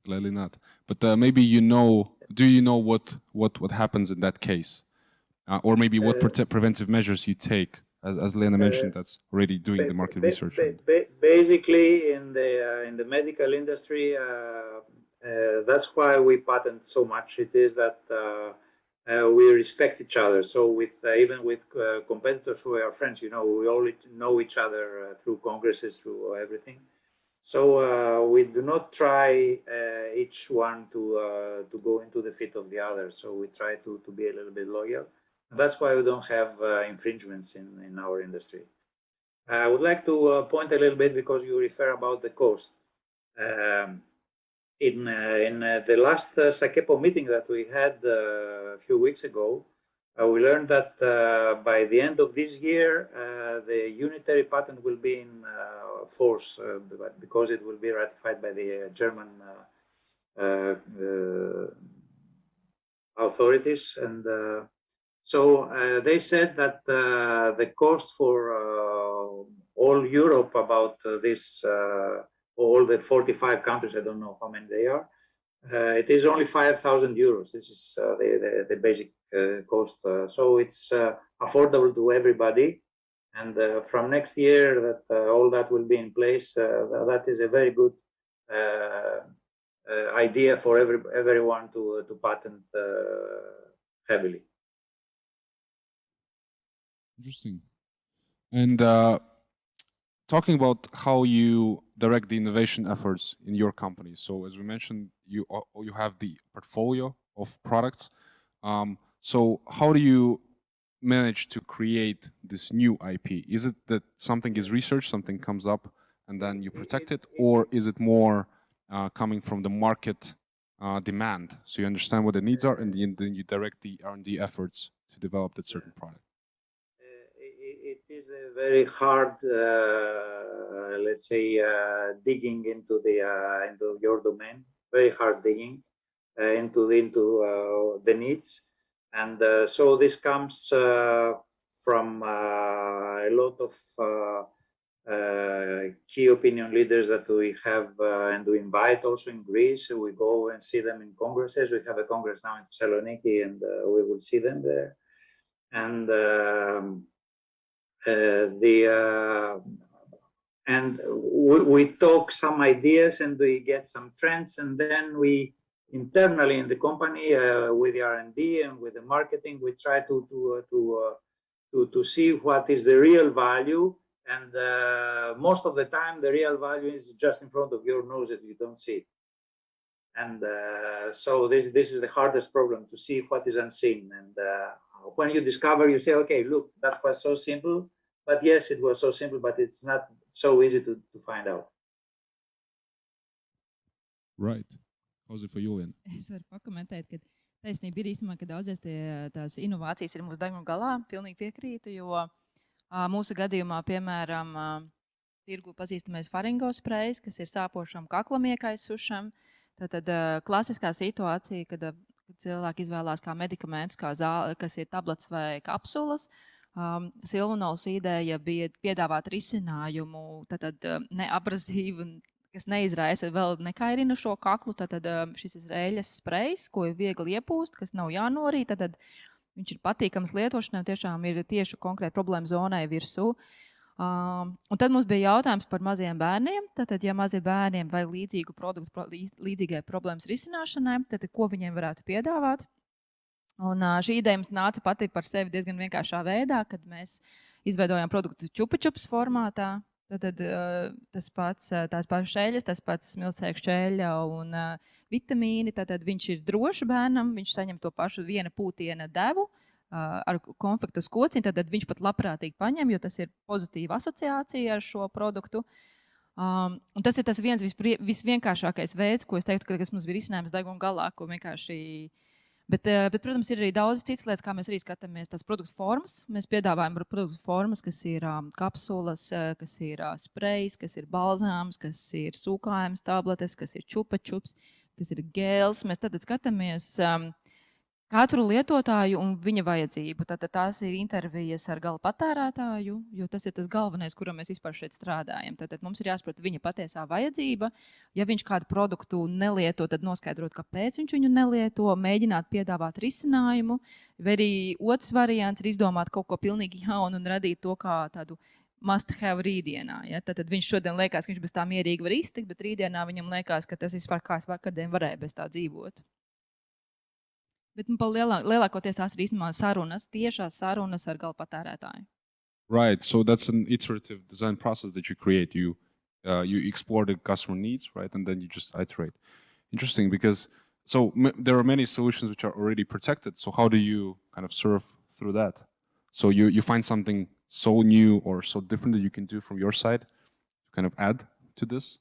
Gladly not. But maybe do you know what happens in that case? Or maybe what preventive measures you take? As Liene mentioned, that's already doing the market research. Basically, in the medical industry, that's why we patent so much. It is that we respect each other. So even with competitors who are friends, we all know each other through congresses, through everything. So we do not try each one to go into the fit of the other. So we try to be a little bit loyal. That's why we don't have infringements in our industry. I would like to point a little bit, because you refer about the cost. In the last SACEPO meeting that we had a few weeks ago, we learned that by the end of this year, the unitary patent will be in force, because it will be ratified by the German authorities. And so they said that the cost for all Europe about this all the 45 countries. I don't know how many they are. It is only 5,000 euros. This is the basic cost. So it's affordable to everybody. And from next year, that all that will be in place. That is a very good idea for everyone to patent heavily. Interesting. And talking about how you direct the innovation efforts in your company. So as we mentioned, you have the portfolio of products. So how do you manage to create this new IP? Is it that something is researched, something comes up, and then you protect it, or is it more coming from the market demand? So you understand what the needs are, and then you direct the R&D efforts to develop that certain product. It is a very hard, let's say, digging into your domain. Very hard digging into the needs, and so this comes from a lot of key opinion leaders that we have and we invite also in Greece. We go and see them in congresses. We have a congress now in Thessaloniki, and we will see them there. And we talk some ideas and we get some trends, and then we internally in the company with the R&D and with the marketing, we try to see what is the real value. And most of the time, the real value is just in front of your nose that you don't see it. And so this is the hardest problem, to see what is unseen. And when you discover, you say, okay, look, that was so simple. But yes, it was so simple, but it's not so easy to find out. Right. How's it for you, Liene? Es varu pakomentēt, ka taisnība ir īstenībā, ka daudzies tās inovācijas ir mūsu deguna galā. Pilnīgi piekrītu, jo mūsu gadījumā, piemēram, tirgu pazīstamais faringosprejs, kas ir sāpošam kaklam iekaisušam. Tad klasiskā situācija, kad cilvēki izvēlās kā medikamentus, kā zāle, kas ir tablets vai kapsulas. Silvanols ideja bija piedāvāt risinājumu, neabrazīvu, kas neizraisa vēl nekairina šo kaklu. Tad šis ir eļas sprejs, ko ir viegli iepūst, kas nav jānorīt. Tad viņš ir patīkams lietošanai, tiešām ir tieši konkrēti problēma zonai virsū. Un tad mums bija jautājums par maziem bērniem. Tad, ja mazie bērniem vajag līdzīgu produktu līdzīgai problēmas risināšanai, tad ko viņiem varētu piedāvāt? Un šī ideja mums nāca pati par sevi diezgan vienkāršā veidā, kad mēs izveidojām produktu čupa-čups formātā. Tad tās pašas šķēļas, tas pats smiltstēku šķēļa un vitamīni. Tad viņš ir drošs bērnam, viņš saņem to pašu viena pūtiena devu ar konfektu uz kociņu. Tad viņš pat labprātīgi paņem, jo tas ir pozitīva asociācija ar šo produktu. Un tas ir tas viens visvienkāršākais veids, ko es teiktu, kas mums bija risinājums deguna galā, ko vienkārši... Bet, protams, ir arī daudz citas lietas, kā mēs arī skatāmies tās produktu formas. Mēs piedāvājam produktu formas, kas ir kapsulas, kas ir sprejs, kas ir balzāms, kas ir sūkājums tabletes, kas ir čupa-čups, kas ir gēls. Mēs tad skatāmies katru lietotāju un viņa vajadzību. Tad tās ir intervijas ar gala patērētāju, jo tas ir tas galvenais, kuram mēs vispār šeit strādājam. Tad mums ir jāsaprot viņa patiesā vajadzība. Ja viņš kādu produktu nelieto, tad noskaidrot, kāpēc viņš viņu nelieto, mēģināt piedāvāt risinājumu. Vai arī otrs variants ir izdomāt kaut ko pilnīgi jaunu un radīt to kā tādu must have rītdienā. Ja? Tad viņš šodien liekas, ka viņš bez tā mierīgi var iztikt, bet rītdienā viņam liekas, ka tas vispār kāds vakardien varēja bez tā dzīvot. Bet lielākoties tās ir īstenībā sarunas, tiešās sarunas ar gala patērētāju. Right, so that's an iterative design process that you create. You explore the customer needs, right, and then you just iterate. Interesting, because there are many solutions which are already protected. So how do you kind of surf through that? So you find something so new or so different that you can do from your side to kind of add to this?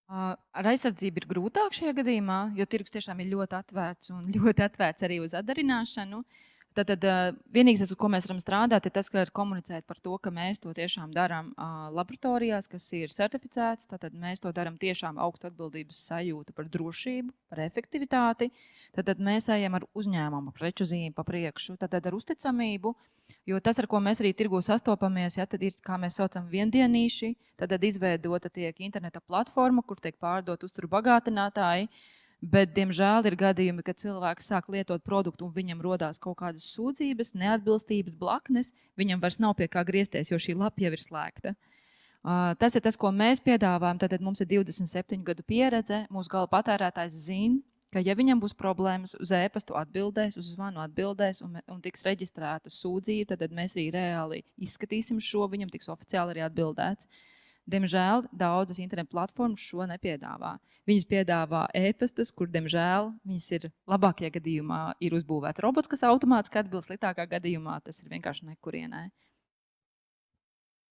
Ar aizsardzību ir grūtāk šajā gadījumā, jo tirgus tiešām ir ļoti atvērts un ļoti atvērts arī uz atdarināšanu. Tad vienīgais, uz ko mēs varam strādāt, ir tas, ka ir komunicēt par to, ka mēs to tiešām darām laboratorijās, kas ir certificēts. Tad mēs to darām tiešām augstu atbildības sajūtu par drošību, par efektivitāti. Tad mēs ejam ar uzņēmumu, preču zīmi pa priekšu, tad ar uzticamību. Jo tas, ar ko mēs arī tirgū sastopamies, ja, tad ir, kā mēs saucam, viendienīši. Tad izveidota tiek interneta platforma, kur tiek pārdot uzturu bagātinātāji. Bet, diemžēl, ir gadījumi, kad cilvēks sāk lietot produktu un viņam rodās kaut kādas sūdzības, neatbilstības, blaknes. Viņam vairs nav pie kā griezties, jo šī lapa jau ir slēgta. Tas ir tas, ko mēs piedāvājam. Tad mums ir 27 gadu pieredze. Mūsu gala patērētājs zina, ka, ja viņam būs problēmas, uz e-pastu atbildēs, uz zvanu atbildēs un tiks reģistrēta sūdzība, tad mēs arī reāli izskatīsim šo, viņam tiks oficiāli arī atbildēts. Diemžēl daudzas internetu platformas šo nepiedāvā. Viņas piedāvā e-pastus, kur, diemžēl, viņas ir labākajā gadījumā ir uzbūvēta robots, kas automātiski atbild, sliktākā gadījumā tas ir vienkārši nekurienē.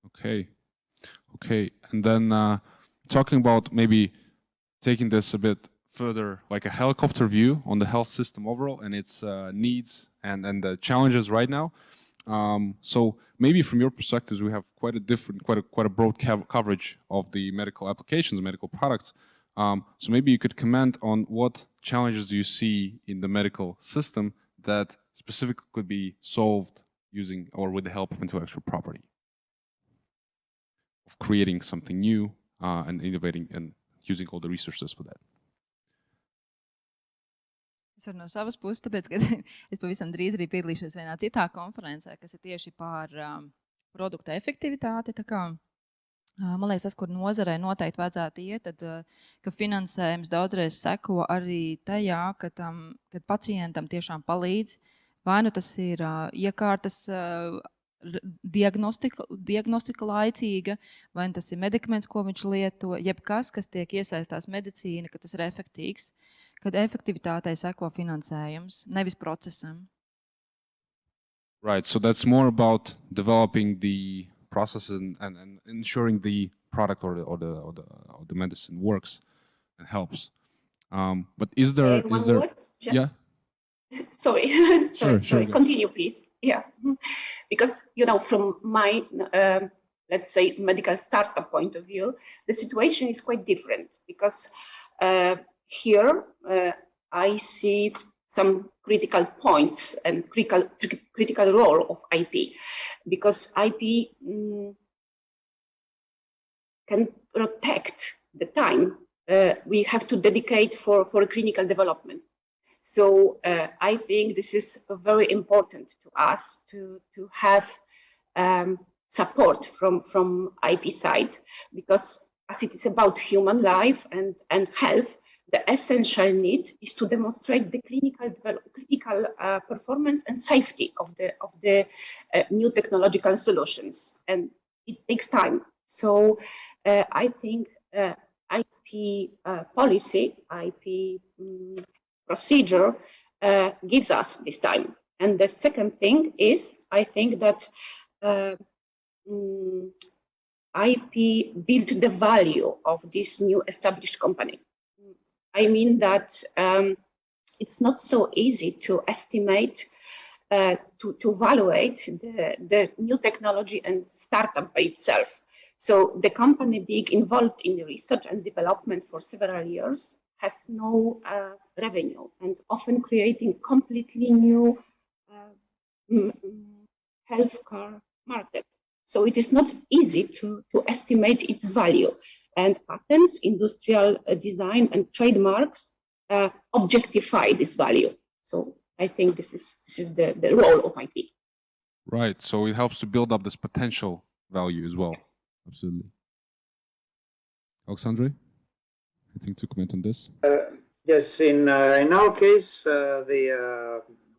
Okay. And then talking about maybe taking this a bit further, like a helicopter view on the health system overall and its needs and the challenges right now. So maybe from your perspectives, we have quite a broad coverage of the medical applications, medical products. So maybe you could comment on what challenges do you see in the medical system that specifically could be solved using or with the help of intellectual property, of creating something new and innovating and using all the resources for that. Es varu no savas puses, tāpēc, ka es pavisam drīz arī piedalīšos vienā citā konferencē, kas ir tieši par produkta efektivitāti. Tā kā, man liekas, tas, kur nozarei noteikti vajadzētu iet, tad, ka finansējums daudzreiz seko arī tajā, kad pacientam tiešām palīdz. Vai nu tas ir iekārtas diagnostika laicīga, vai tas ir medikaments, ko viņš lieto, jebkas, kas tiek iesaistās medicīna, ka tas ir efektīgs. Kad efektivitātei seko finansējums, nevis procesam. Right, so that's more about developing the process and ensuring the product or the medicine works and helps. But is there? Yeah. Sorry. Sorry. Continue, please. Yeah, because from my let's say medical startup point of view, the situation is quite different because. Here, I see some critical points and critical role of IP, because IP can protect the time we have to dedicate for clinical development. So I think this is very important to us to have support from IP side, because as it is about human life and health, the essential need is to demonstrate the clinical performance and safety of the new technological solutions, and it takes time. So I think IP policy, IP procedure gives us this time. And the second thing is, I think that IP built the value of this new established company. I mean that it's not so easy to estimate, to evaluate the new technology and startup by itself. So the company being involved in research and development for several years has no revenue, and often creating completely new healthcare market. So it is not easy to estimate its value. And patents, industrial design, and trademarks objectify this value. So I think this is the role of IP. Right. So it helps to build up this potential value as well. Absolutely. Alexandre, anything to comment on this? Yes. In our case,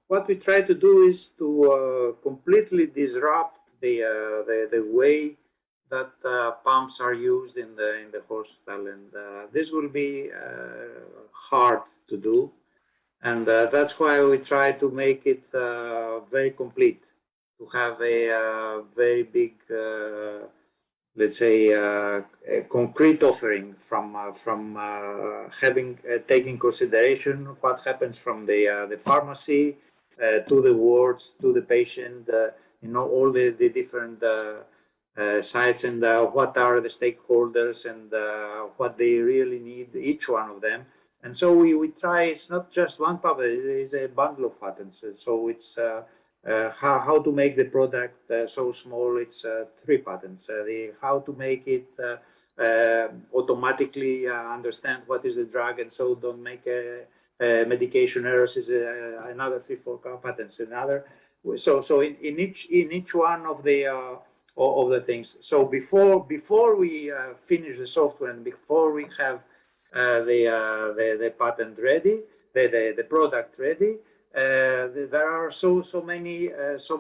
what we try to do is to completely disrupt the way that pumps are used in the hospital, and this will be hard to do, and that's why we try to make it very complete, to have a very big, let's say, a concrete offering from having taking consideration what happens from the pharmacy, to the wards, to the patient, all the different sites and what are the stakeholders and what they really need, each one of them. And so we try, it's not just one patent, it is a bundle of patents. So it's how to make the product so small, it's 3 patents. How to make it automatically understand what is the drug and so don't make medication errors is another 3-4 patents. So in each one of the things. So before we finish the software and before we have the patent ready, the product ready, there are so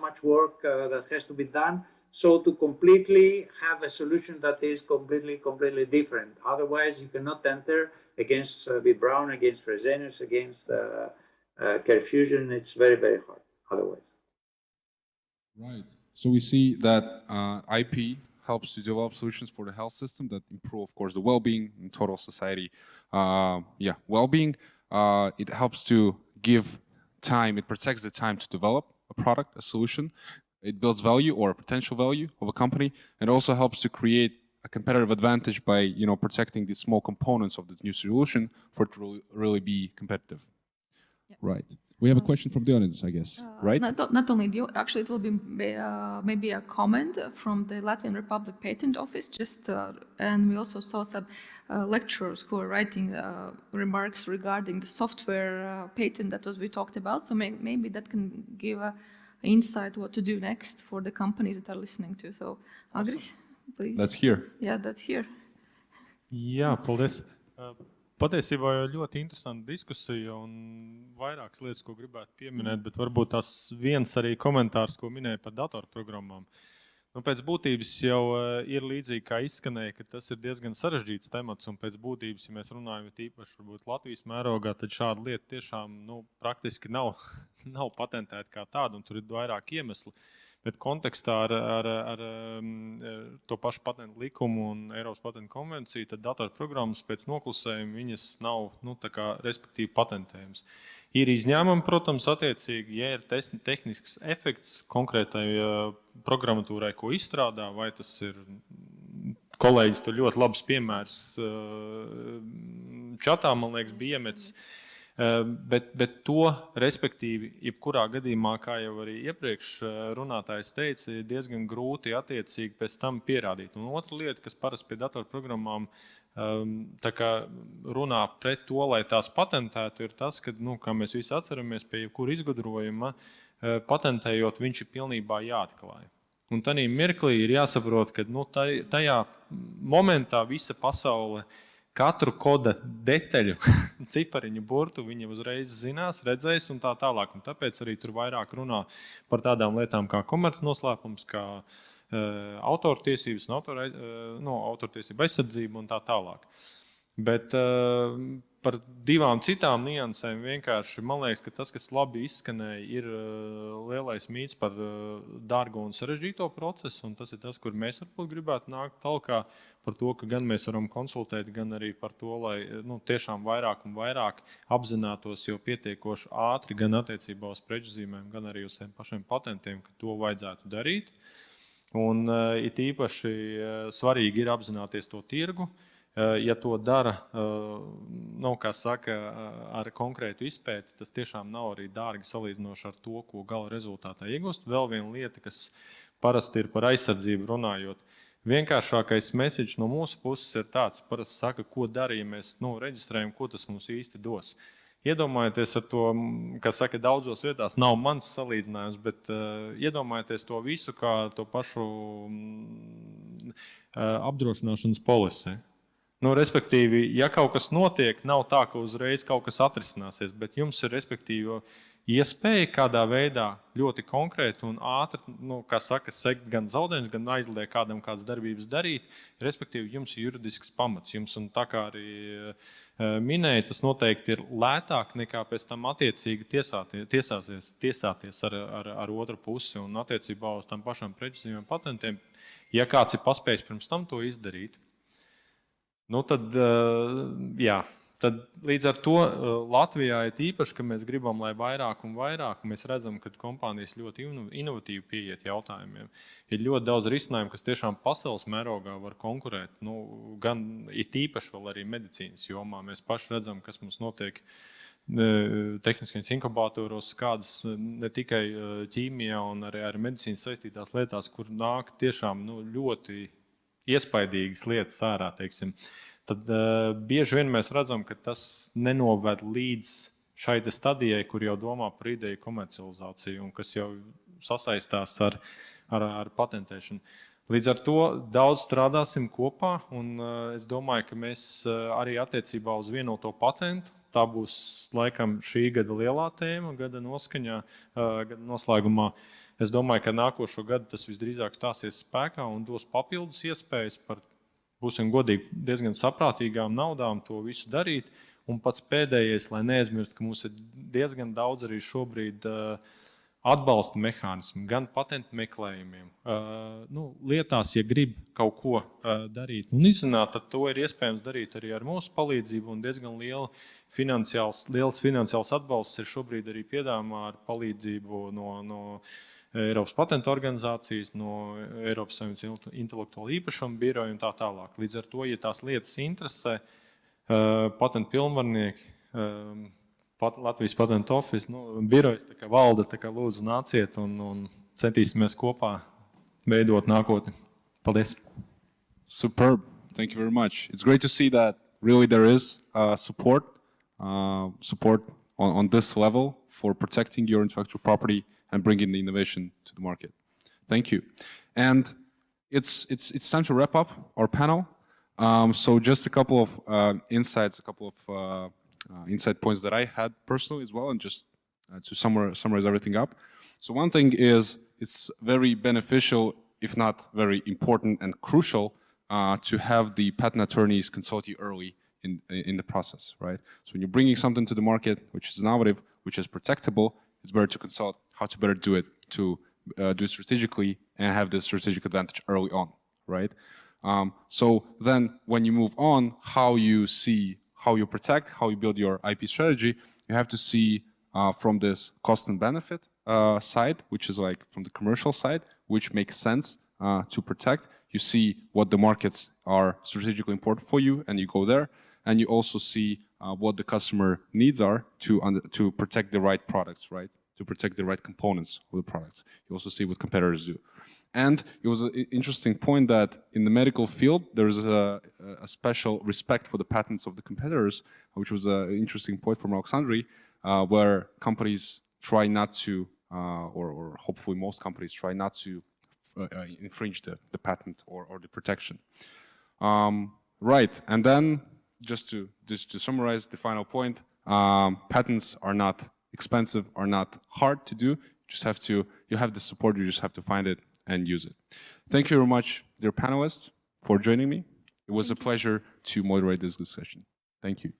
much work that has to be done. So to completely have a solution that is completely different. Otherwise, you cannot enter against B. Braun, against Fresenius, against Perfusion. It's very hard otherwise. Right. So we see that IP helps to develop solutions for the health system that improve, of course, the well-being in total society. Well-being. It helps to give time. It protects the time to develop a product, a solution. It builds value or potential value of a company, and also helps to create a competitive advantage by protecting the small components of this new solution for it to really be competitive. Yeah. Right. We have a question from the audience, I guess. Right? Not only actually, it will be maybe a comment from the Latvian Republic Patent Office. And we also saw some lecturers who are writing remarks regarding the software patent that we talked about. So maybe that can give an insight what to do next for the companies that are listening to. So, Agris, please. Let's hear. Yeah, that's here. Jā, paldies. Patiesībā jau ļoti interesanta diskusija un vairākas lietas, ko gribētu pieminēt, bet varbūt tās viens arī komentārs, ko minēja par datorprogrammām. Pēc būtības jau ir līdzīgi, kā izskanēja, ka tas ir diezgan sarežģīts temats, un pēc būtības, ja mēs runājam tīpaši varbūt Latvijas mērogā, tad šāda lieta tiešām praktiski nav patentēta kā tāda, un tur ir vairāk iemesli. Bet kontekstā ar to pašu patentu likumu un Eiropas patentu konvenciju, tad datorprogrammas pēc noklusējuma viņas nav, respektīvi patentējums. Ir izņēmumi, protams, attiecīgi, ja ir tehnisks efekts konkrētai programmatūrai, ko izstrādā, vai tas ir kolēģis, to ļoti labs piemērs čatā, man liekas, bija iemetis. Bet to, respektīvi, jebkurā gadījumā, kā jau arī iepriekš runātājs teica, ir diezgan grūti attiecīgi pēc tam pierādīt. Un otra lieta, kas parasti pie datorprogrammām runā pret to, lai tās patentētu, ir tas, ka, kā mēs visi atceramies, pie jebkura izgudrojuma, patentējot, viņš ir pilnībā jāatklāj. Un tanī mirklī ir jāsaprot, ka tajā momentā visa pasaule katru koda detaļu, cipariņu burtu viņa uzreiz zinās, redzēs un tā tālāk. Un tāpēc arī tur vairāk runā par tādām lietām kā komercnoslēpums, kā autortiesības un autortiesība aizsardzība un tā tālāk. Bet par divām citām niansēm vienkārši man liekas, ka tas, kas labi izskanēja, ir lielais mīts par dārgo un sarežģīto procesu, un tas ir tas, kur mēs varbūt gribētu nākt talkā par to, ka gan mēs varam konsultēt, gan arī par to, lai tiešām vairāk un vairāk apzinātos jau pietiekoši ātri gan attiecībā uz prečuzīmēm, gan arī uz pašiem patentiem, ka to vajadzētu darīt. Un it īpaši svarīgi ir apzināties to tirgu. Ja to dara, kā saka, ar konkrētu izpēti, tas tiešām nav arī dārgi salīdzinoši ar to, ko gala rezultātā iegūst. Vēl viena lieta, kas parasti ir par aizsardzību runājot. Vienkāršākais message no mūsu puses ir tāds, parasti saka, ko dara, ja mēs reģistrējam, ko tas mums īsti dos. Iedomājieties ar to, kā saka, daudzos vietās nav mans salīdzinājums, bet iedomājieties to visu kā to pašu apdrošināšanas polisi. Respektīvi, ja kaut kas notiek, nav tā, ka uzreiz kaut kas atrisināsies, bet jums ir, respektīvi, iespēja kādā veidā ļoti konkrēti un ātri, kā saka, sekt gan zaudējumus, gan aizliegt kādam kādas darbības darīt, respektīvi, jums ir juridisks pamats. Jums, un tā kā arī minēja, tas noteikti ir lētāk nekā pēc tam attiecīgi tiesāties ar otru pusi un attiecībā uz tam pašam prečuzīmiem patentiem, ja kāds ir paspējis pirms tam to izdarīt. Tad, jā, Tad līdz ar to Latvijā ir īpaši, ka mēs gribam, lai vairāk un vairāk, un mēs redzam, ka kompānijas ļoti inovatīvi pieiet jautājumiem. Ir ļoti daudz risinājumu, kas tiešām pasaules mērogā var konkurēt. Gan ir īpaši vēl arī medicīnas jomā. Mēs paši redzam, kas mums notiek tehniskajos inkubatoros, kādas ne tikai ķīmijā un arī ar medicīnas saistītās lietās, kur nāk tiešām ļoti iespaidīgas lietas ārā, teiksim. Tad bieži vien mēs redzam, ka tas nenoved līdz šai stadijai, kur jau domā par ideju komercializāciju un kas jau sasaistās ar patentēšanu. Līdz ar to daudz strādāsim kopā, un es domāju, ka mēs arī attiecībā uz vienoto patentu, tā būs laikam šī gada lielā tēma, gada noskaņā, gada noslēgumā. Es domāju, ka nākošo gadu tas visdrīzāk stāsies spēkā un dos papildus iespējas par, būsim godīgi, diezgan saprātīgām naudām to visu darīt. Un pats pēdējais, lai neaizmirst, ka mums ir diezgan daudz arī šobrīd atbalsta mehānismu, gan patentu meklējumiem. Lietās, ja grib kaut ko darīt un izzināt, tad to ir iespējams darīt arī ar mūsu palīdzību, un diezgan liels finansiāls atbalsts ir šobrīd arī piedāvājumā ar palīdzību no Eiropas patentu organizācijas, no Eiropas Savienības intelektuālo īpašumu biroja un tā tālāk. Līdz ar to, ja tās lietas interesē, patentu pilnvarnieki, Latvijas patentu office, birojas, tā kā valde, tā kā lūdzu nāciet un centīsimies kopā veidot nākotni. Paldies! Superb. Thank you very much. It's great to see that really there is support on this level for protecting your intellectual property and bringing the innovation to the market. Thank you. And it's time to wrap up our panel. So just a couple of insights, a couple of insight points that I had personally as well, and just to summarize everything up. So one thing is it's very beneficial, if not very important and crucial, to have the patent attorneys consult you early in the process, right? So when you're bringing something to the market which is innovative, which is protectable, it's better to consult how to better do it, to do it strategically and have this strategic advantage early on, right? So then when you move on, how you protect, how you build your IP strategy, you have to see from this cost and benefit side, which is like from the commercial side, which makes sense to protect. You see what the markets are strategically important for you, and you go there. And you also see what the customer needs are to protect the right products, right? To protect the right components of the products. You also see what competitors do. And it was an interesting point that in the medical field, there's a special respect for the patents of the competitors, which was an interesting point from Alexandre, where companies try not to, or hopefully most companies try not to infringe the patent or the protection. Right, and then just to summarize the final point, patents are not expensive, are not hard to do. You have the support, you just have to find it and use it. Thank you very much, dear panelists, for joining me. It was a pleasure to moderate this discussion. Thank you.